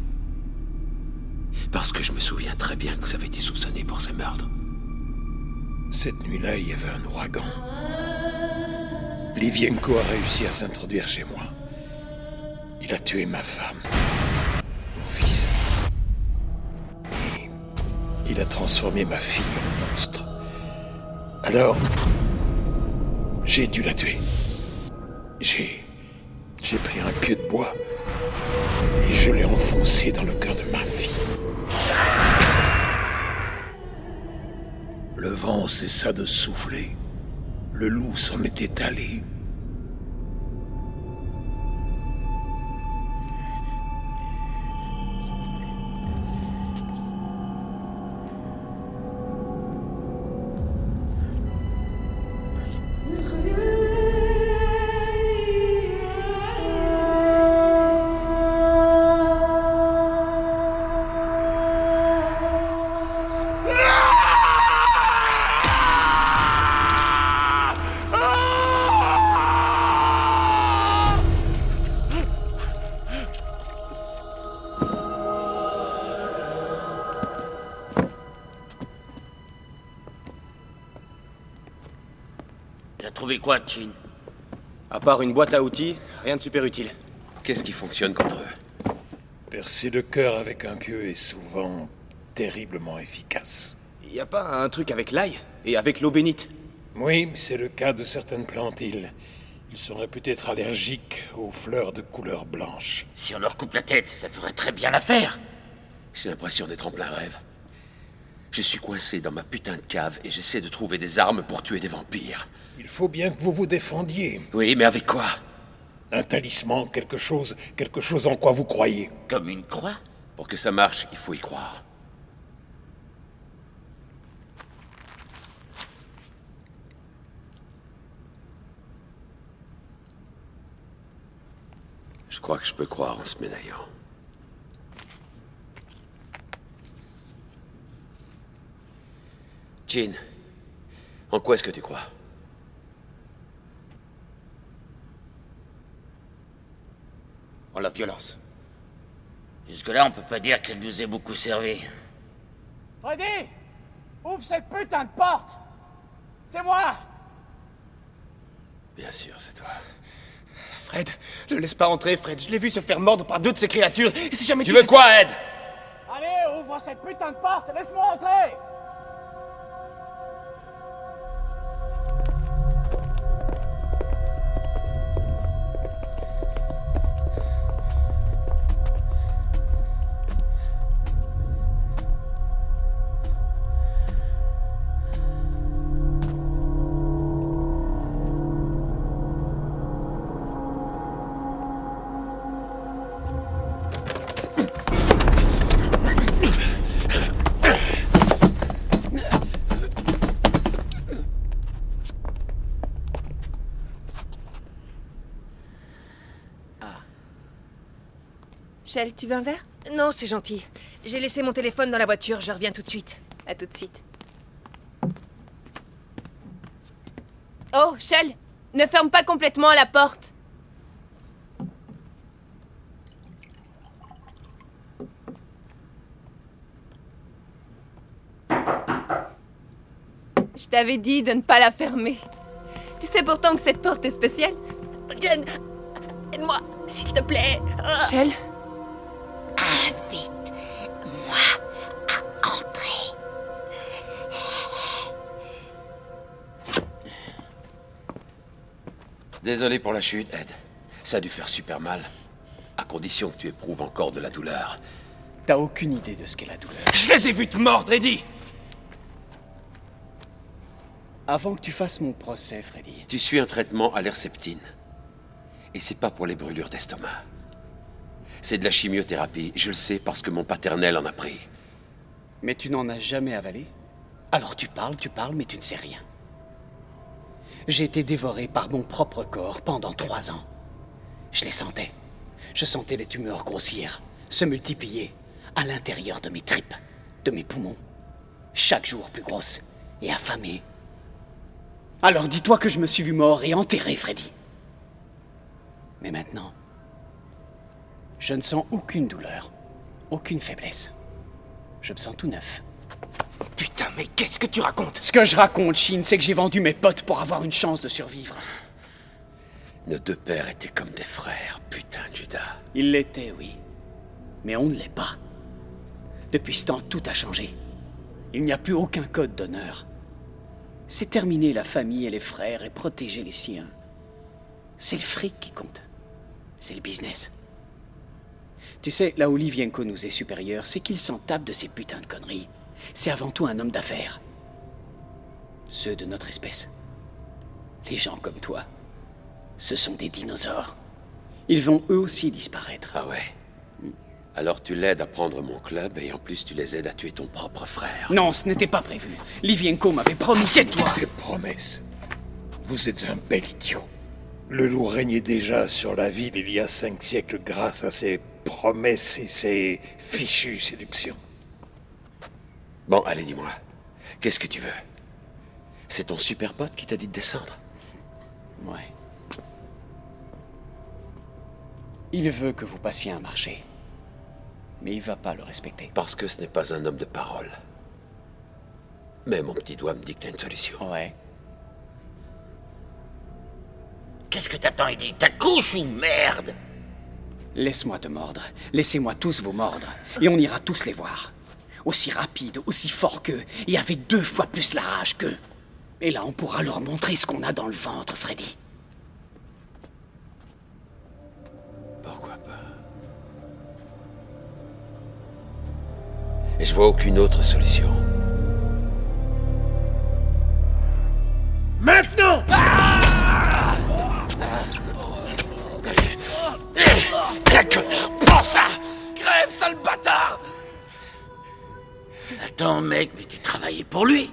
Parce que je me souviens très bien que vous avez été soupçonné pour ces meurtres. Cette nuit-là, il y avait un ouragan. Livienko a réussi à s'introduire chez moi. Il a tué ma femme, mon fils. Et il a transformé ma fille en monstre. Alors, j'ai dû la tuer. J'ai pris un pieu de bois et je l'ai enfoncé dans le cœur de ma fille. Le vent cessa de souffler. Le loup s'en était allé. T'as trouvé quoi, Chin? À part une boîte à outils, rien de super utile. Qu'est-ce qui fonctionne contre eux? Percer le cœur avec un pieu est souvent terriblement efficace. Y a pas un truc avec l'ail et avec l'eau bénite? Oui, c'est le cas de certaines plantes. Ils sont réputés être allergiques aux fleurs de couleur blanche. Si on leur coupe la tête, ça ferait très bien l'affaire. J'ai l'impression d'être en plein rêve. Je suis coincé dans ma putain de cave et j'essaie de trouver des armes pour tuer des vampires. Il faut bien que vous vous défendiez. Oui, mais avec quoi? Un talisman, quelque chose en quoi vous croyez. Comme une croix? Pour que ça marche, il faut y croire. Je crois que je peux croire en ce médaillon. Jin, en quoi est-ce que tu crois? En la violence. Jusque-là, on peut pas dire qu'elle nous ait beaucoup servi. Freddy! Ouvre cette putain de porte! C'est moi! Bien sûr, c'est toi. Fred, ne laisse pas entrer, Fred. Je l'ai vu se faire mordre par 2 de ces créatures. Et si jamais Tu veux quoi, Ed? Allez, ouvre cette putain de porte! Laisse-moi entrer! Shell, tu veux un verre? Non, c'est gentil. J'ai laissé mon téléphone dans la voiture, je reviens tout de suite. À tout de suite. Oh, Shell, ne ferme pas complètement la porte. Je t'avais dit de ne pas la fermer. Tu sais pourtant que cette porte est spéciale. Jen, aide-moi, s'il te plaît. Shell? Invite-moi à entrer. Désolé pour la chute, Ed. Ça a dû faire super mal. À condition que tu éprouves encore de la douleur. T'as aucune idée de ce qu'est la douleur. Je les ai vus te mordre, Eddie. Avant que tu fasses mon procès, Freddy. Tu suis un traitement à l'herceptine. Et c'est pas pour les brûlures d'estomac. C'est de la chimiothérapie, je le sais parce que mon paternel en a pris. Mais tu n'en as jamais avalé? Alors tu parles, mais tu ne sais rien. J'ai été dévoré par mon propre corps pendant 3 ans. Je les sentais. Je sentais les tumeurs grossir, se multiplier à l'intérieur de mes tripes, de mes poumons. Chaque jour plus grosses et affamées. Alors dis-toi que je me suis vu mort et enterré, Freddy. Mais maintenant, je ne sens aucune douleur, aucune faiblesse. Je me sens tout neuf. Putain, mais qu'est-ce que tu racontes? Ce que je raconte, Shin, c'est que j'ai vendu mes potes pour avoir une chance de survivre. Nos 2 pères étaient comme des frères, putain, Judas. Ils l'étaient, oui. Mais on ne l'est pas. Depuis ce temps, tout a changé. Il n'y a plus aucun code d'honneur. C'est terminer la famille et les frères et protéger les siens. C'est le fric qui compte. C'est le business. Tu sais, là où Livienko nous est supérieur, c'est qu'il s'en tape de ces putains de conneries. C'est avant tout un homme d'affaires. Ceux de notre espèce. Les gens comme toi. Ce sont des dinosaures. Ils vont eux aussi disparaître. Ah ouais? Alors tu l'aides à prendre mon club et en plus tu les aides à tuer ton propre frère. Non, ce n'était pas prévu. Livienko m'avait promis... C'est toi! Des promesses. Vous êtes un bel idiot. Le loup régnait déjà sur la ville il y a 5 siècles grâce à ses promesses et ses fichues séductions. Bon, allez, dis-moi. Qu'est-ce que tu veux? C'est ton super pote qui t'a dit de descendre? Ouais. Il veut que vous passiez un marché. Mais il va pas le respecter. Parce que ce n'est pas un homme de parole. Mais mon petit doigt me dit que t'as une solution. Ouais. Qu'est-ce que t'attends, Eddie? Ta couche ou merde? Laisse-moi te mordre. Laissez-moi tous vous mordre. Et on ira tous les voir. Aussi rapide, aussi fort qu'eux. Et avec 2 fois plus la rage qu'eux. Et là, on pourra leur montrer ce qu'on a dans le ventre, Freddy. Pourquoi pas? Et je vois aucune autre solution. Maintenant! Prends ça! Crève, sale bâtard! Attends, mec, mais tu travaillais pour lui?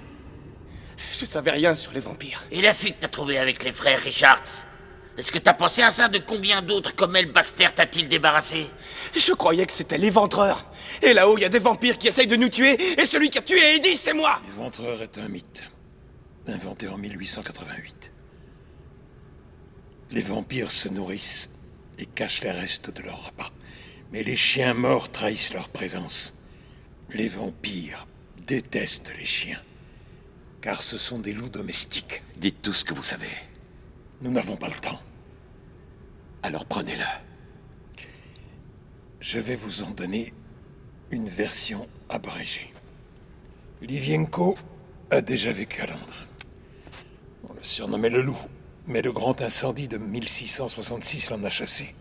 Je savais rien sur les vampires. Et la fille que t'as trouvée avec les frères Richards? Est-ce que t'as pensé à ça? De combien d'autres comme elle, Baxter, t'a-t-il débarrassé? Je croyais que c'était l'éventreur. Et là-haut, il y a des vampires qui essayent de nous tuer, et celui qui a tué Eddie, c'est moi! L'éventreur est un mythe, inventé en 1888. Les vampires se nourrissent et cachent les restes de leur repas. Mais les chiens morts trahissent leur présence. Les vampires détestent les chiens, car ce sont des loups domestiques. Dites tout ce que vous savez. Nous n'avons pas le temps. Alors prenez-le. Je vais vous en donner une version abrégée. Livienko a déjà vécu à Londres. On le surnommait le loup, mais le grand incendie de 1666 l'en a chassé.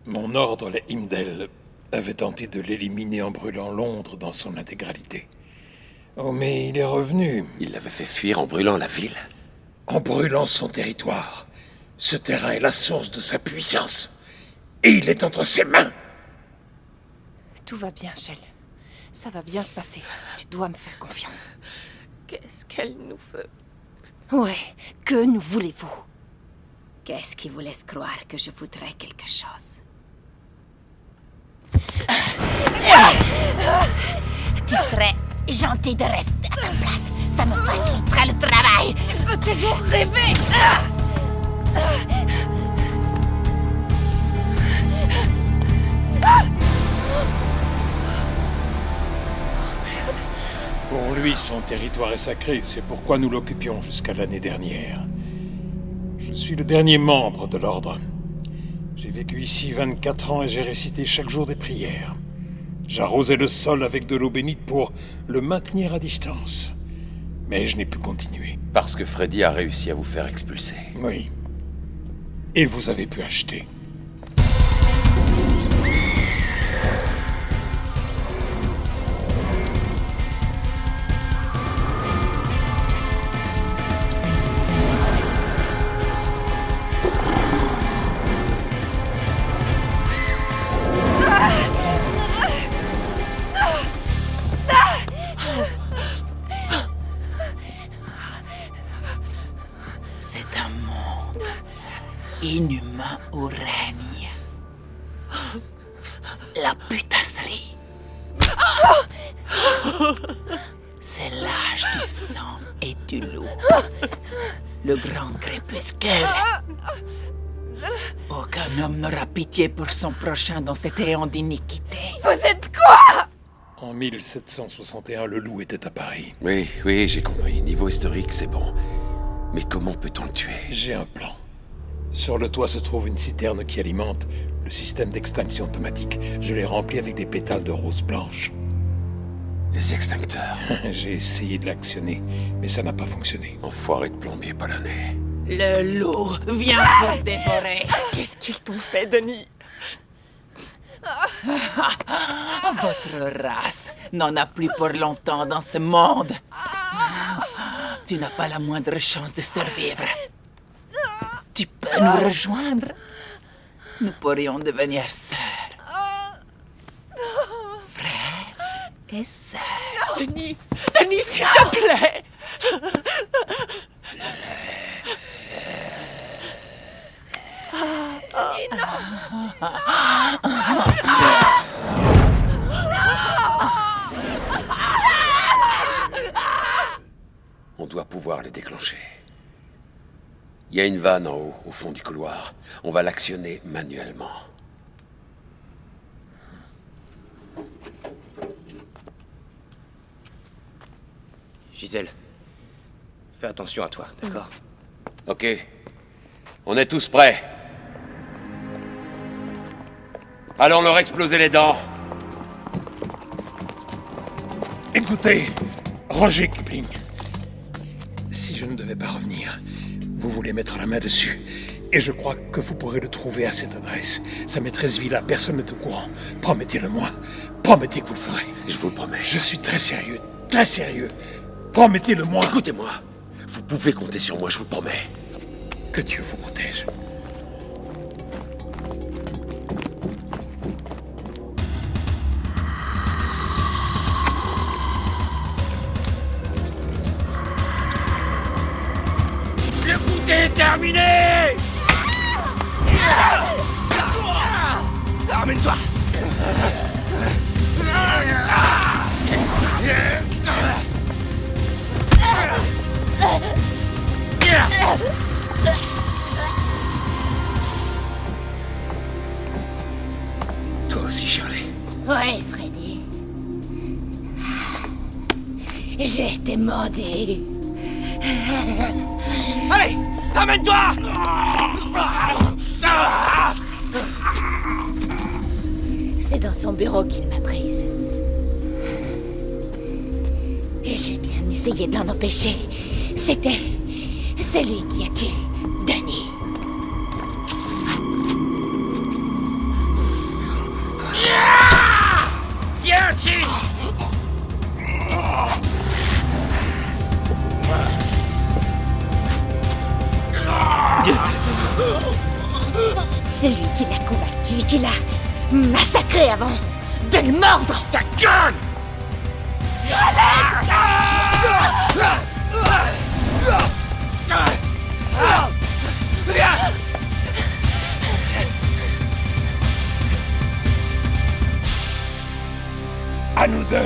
Mon ordre, les Himdel, avait tenté de l'éliminer en brûlant Londres dans son intégralité. Oh, mais il est revenu. Il l'avait fait fuir en brûlant la ville. En brûlant son territoire. Ce terrain est la source de sa puissance. Et il est entre ses mains. Tout va bien, Shell. Ça va bien se passer. Tu dois me faire confiance. Qu'est-ce qu'elle nous veut? Ouais, que nous voulez-vous? Qu'est-ce qui vous laisse croire que je voudrais quelque chose? Tu serais gentil de rester à ta place. Ça me faciliterait le travail. Tu peux toujours rêver. Pour lui, son territoire est sacré. C'est pourquoi nous l'occupions jusqu'à l'année dernière. Je suis le dernier membre de l'ordre. J'ai vécu ici 24 ans et j'ai récité chaque jour des prières. J'arrosais le sol avec de l'eau bénite pour le maintenir à distance. Mais je n'ai pu continuer. Parce que Freddy a réussi à vous faire expulser. Oui. Et vous avez pu acheter. C'est un monde inhumain où règne la putasserie. C'est l'âge du sang et du loup. Le grand crépuscule. Aucun homme n'aura pitié pour son prochain dans cet éon d'iniquité. Vous êtes quoi? En 1761, le loup était à Paris. Oui, j'ai compris. Niveau historique, c'est bon. Mais comment peut-on le tuer? J'ai un plan. Sur le toit se trouve une citerne qui alimente le système d'extinction automatique. Je l'ai remplie avec des pétales de rose blanche. Les extincteurs. J'ai essayé de l'actionner, mais ça n'a pas fonctionné. Enfoiré de plombier polonais. Le loup vient pour dévorer. Qu'est-ce qu'ils t'ont fait, Denis? Votre race n'en a plus pour longtemps dans ce monde. Tu n'as pas la moindre chance de survivre. Tu peux nous rejoindre. Nous pourrions devenir sœurs. Frères et sœurs. Denis, s'il te plaît. On doit pouvoir les déclencher. Il y a une vanne en haut, au fond du couloir. On va l'actionner manuellement. Gisèle, fais attention à toi, d'accord? Ok. On est tous prêts. Allons leur exploser les dents. Écoutez, Roger Kipling. Si je ne devais pas revenir, vous voulez mettre la main dessus. Et je crois que vous pourrez le trouver à cette adresse. Sa maîtresse vit là, personne n'est au courant. Promettez-le-moi. Promettez que vous le ferez. Je vous le promets. Je suis très sérieux, très sérieux. Promettez-le-moi. Écoutez-moi. Vous pouvez compter sur moi, je vous le promets. Que Dieu vous protège. Le goûter est terminé. Ramène-toi. Toi aussi, Shirley. Oui, Freddy. J'ai été maudit. Allez, amène-toi. C'est dans son bureau qu'il m'a prise. Et j'ai bien essayé de l'en empêcher. C'est lui qui a tué Denis. Viens ici. C'est lui qui l'a combattu, qui l'a massacré avant de le mordre. Ta gueule. à nous deux.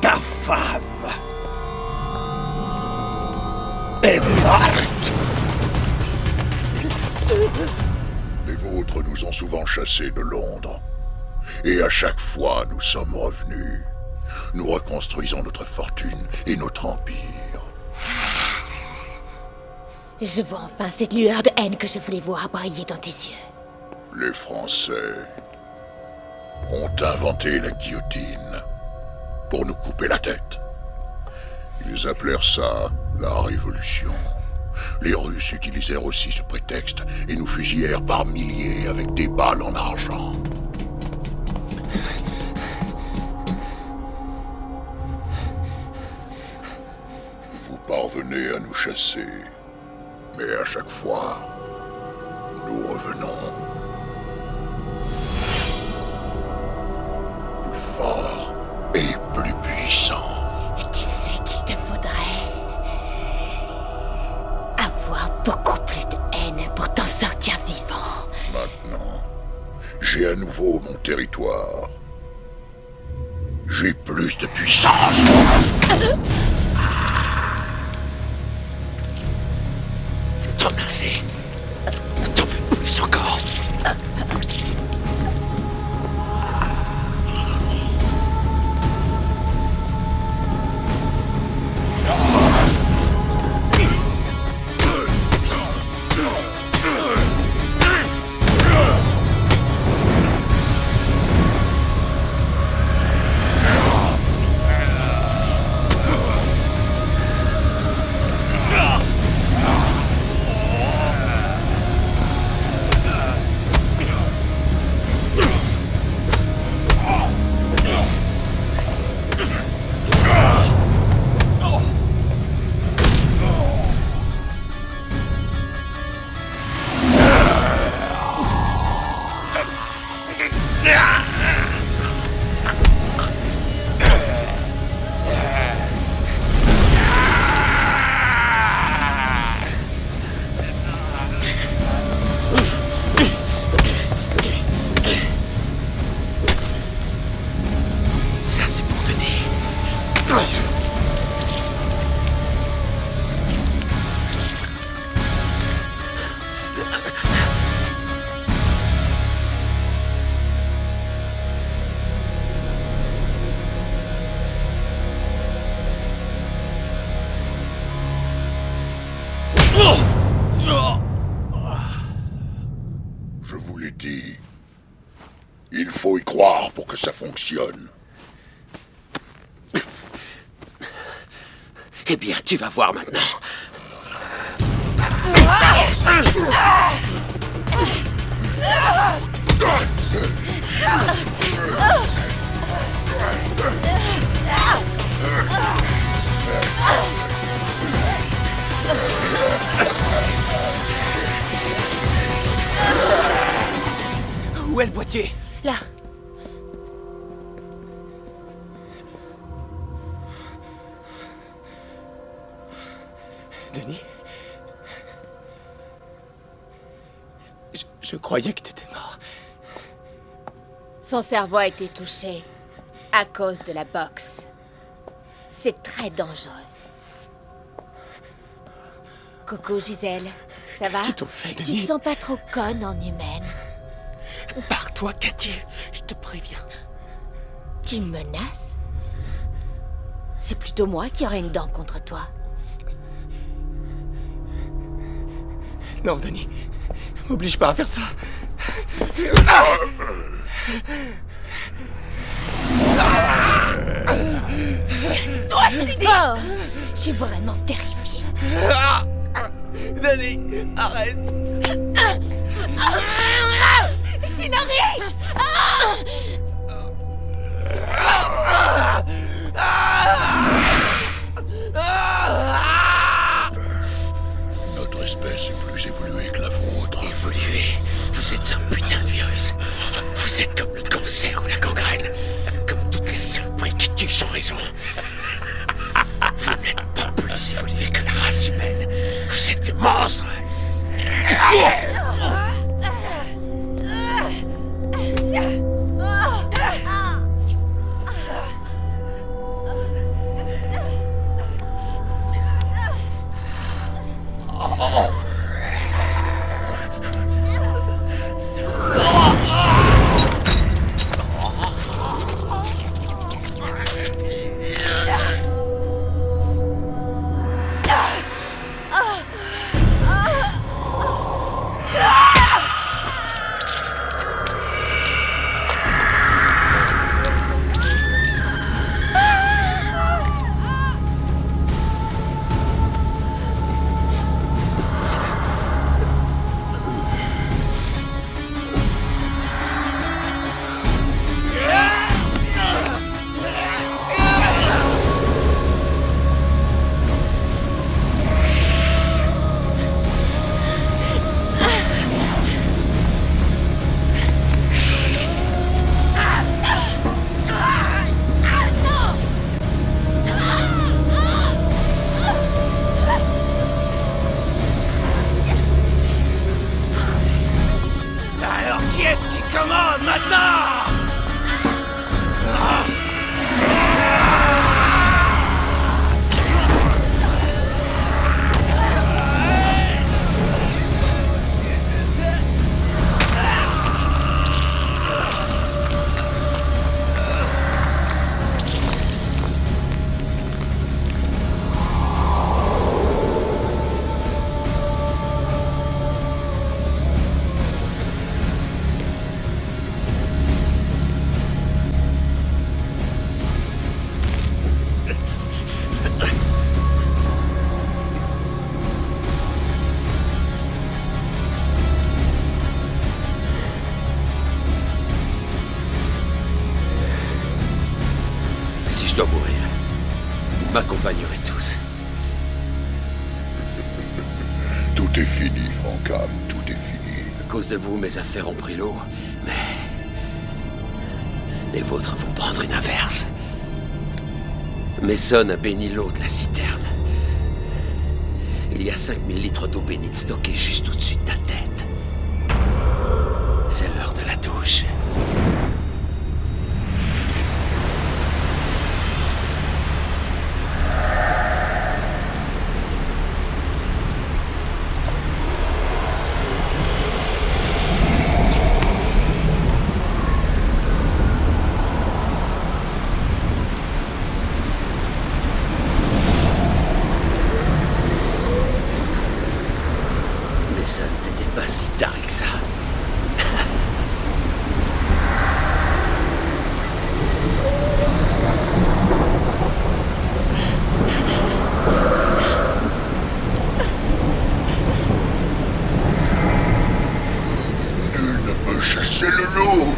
Ta femme est morte. Les vôtres nous ont souvent chassés de Londres. Et à chaque fois, nous sommes revenus. Nous reconstruisons notre fortune et notre empire. Je vois enfin cette lueur de haine que je voulais voir briller dans tes yeux. Les Français ont inventé la guillotine pour nous couper la tête. Ils appelèrent ça la Révolution. Les Russes utilisèrent aussi ce prétexte et nous fusillèrent par milliers avec des balles en argent. Vous parvenez à nous chasser, mais à chaque fois, nous revenons. Plus fort et plus puissant. Tu sais qu'il te faudrait avoir beaucoup plus de haine pour t'en sortir vivant. Maintenant, j'ai à nouveau mon territoire. J'ai plus de puissance. T'en as assez. T'en veux plus encore. Ça, c'est pour Denis. Je vous l'ai dit. Il faut y croire pour que ça fonctionne. Eh bien, tu vas voir maintenant. Où est le boîtier? Là. Denis? Je croyais que t'étais mort. Son cerveau a été touché à cause de la boxe. C'est très dangereux. Coucou Gisèle, ça va? Qu'est-ce qu'ils t'ont fait, Tu Denis? te sens pas trop conne en humaine? Pars-toi, Cathy, je te préviens. Tu me menaces? C'est plutôt moi qui aurais une dent contre toi. Non, Denis, m'oblige pas à faire ça. Toi, je l'ai dit! Oh, je suis vraiment terrifiée. Denis, arrête! Shinori! Notre espèce est plus évoluée que la vôtre. Évolué? Vous êtes un putain de virus. Vous êtes comme le cancer ou la gangrène. Comme toutes les saloperies qui tuent sans raison. Vous n'êtes pas plus évolué que la race humaine. Vous êtes des monstres. m'accompagnerez tous. Tout est fini, Francam, tout est fini. À cause de vous, mes affaires ont pris l'eau, mais... les vôtres vont prendre une inverse. Mason a béni l'eau de la citerne. Il y a 5000 litres d'eau bénite stockés juste au-dessus de ta tête. C'est l'heure de la douche. Ça n'était pas si tard que ça. Nul ne peut chasser le loup.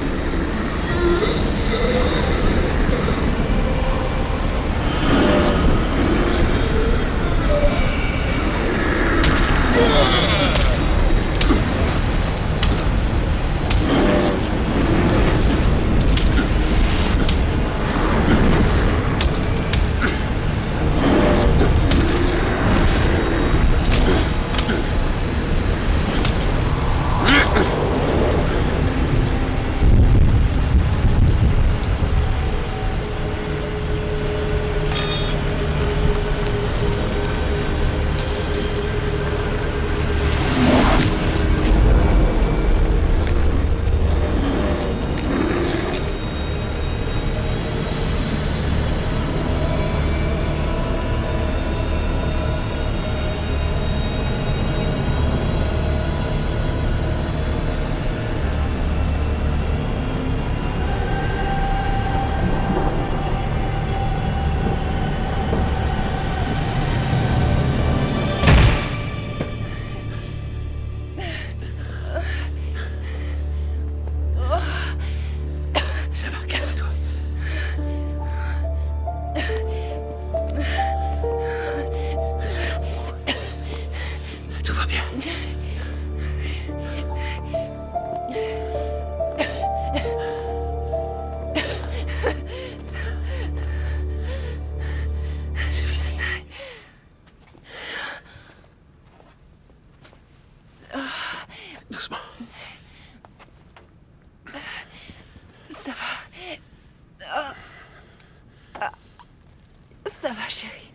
Ça va, chérie.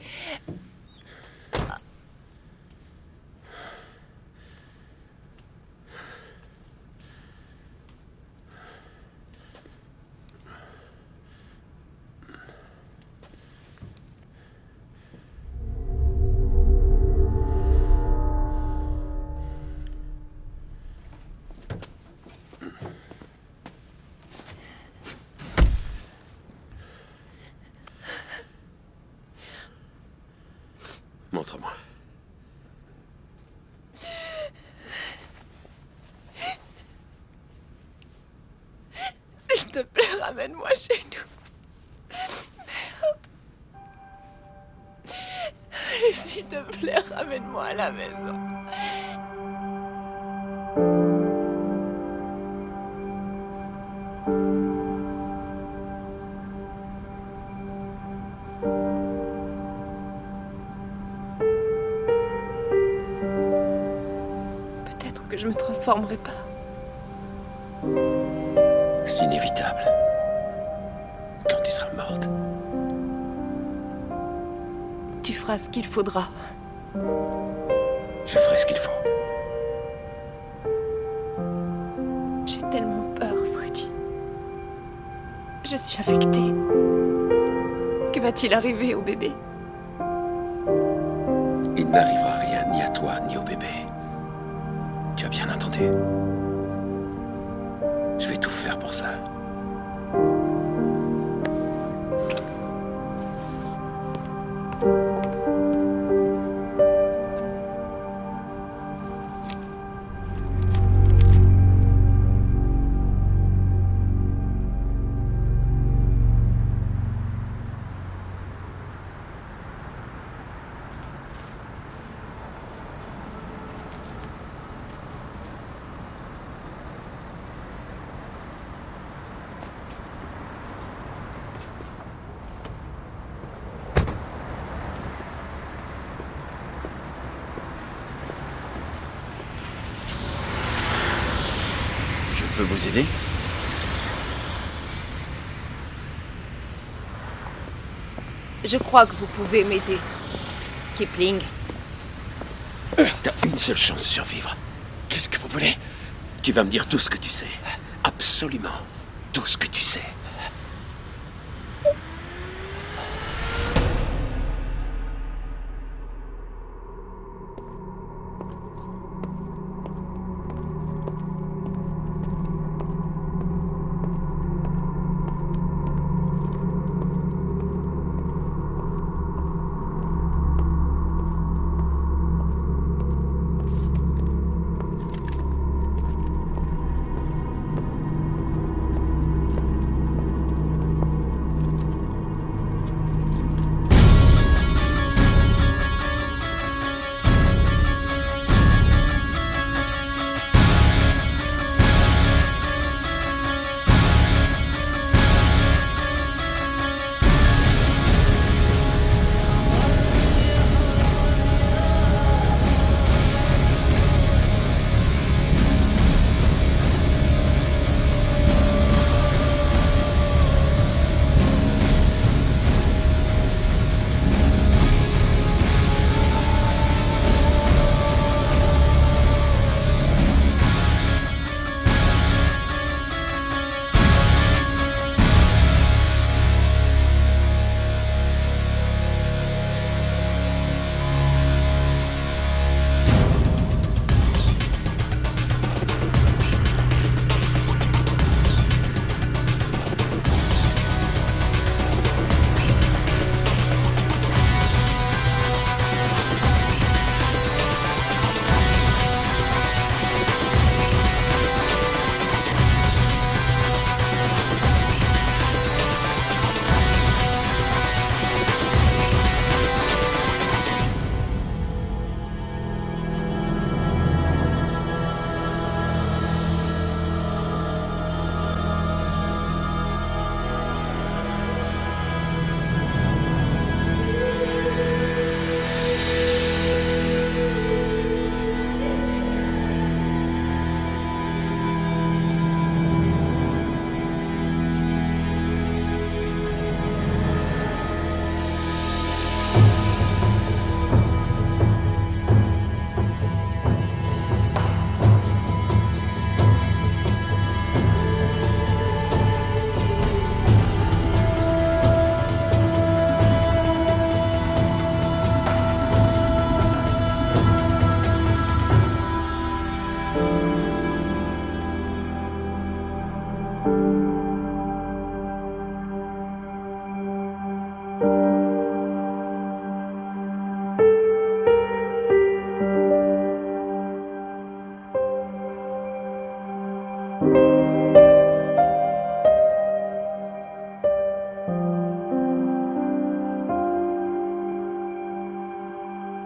Montre-moi. S'il te plaît, ramène-moi chez nous. Merde. Allez, s'il te plaît, ramène-moi à la maison. Peut-être que je me transformerai pas. C'est inévitable. Quand tu seras morte. Tu feras ce qu'il faudra. Je ferai ce qu'il faut. J'ai tellement peur, Freddy. Je suis affectée. Que va-t-il arriver au bébé? Il n'arrivera rien ni à toi ni au bébé. Tu as bien entendu. Je vais tout faire pour ça. peux vous aider? Je crois que vous pouvez m'aider. Kipling. T'as une seule chance de survivre. Qu'est-ce que vous voulez? Tu vas me dire tout ce que tu sais. Absolument tout ce que tu sais.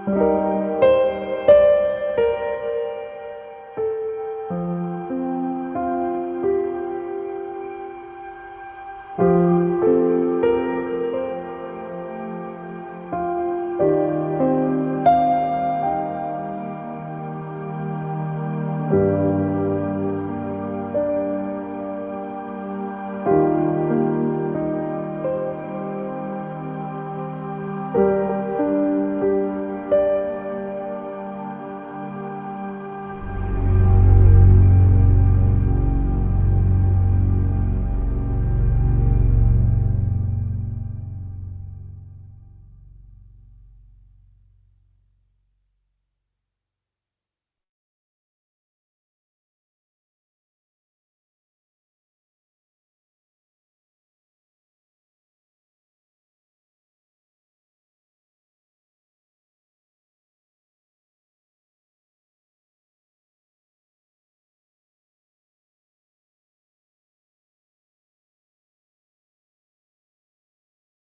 you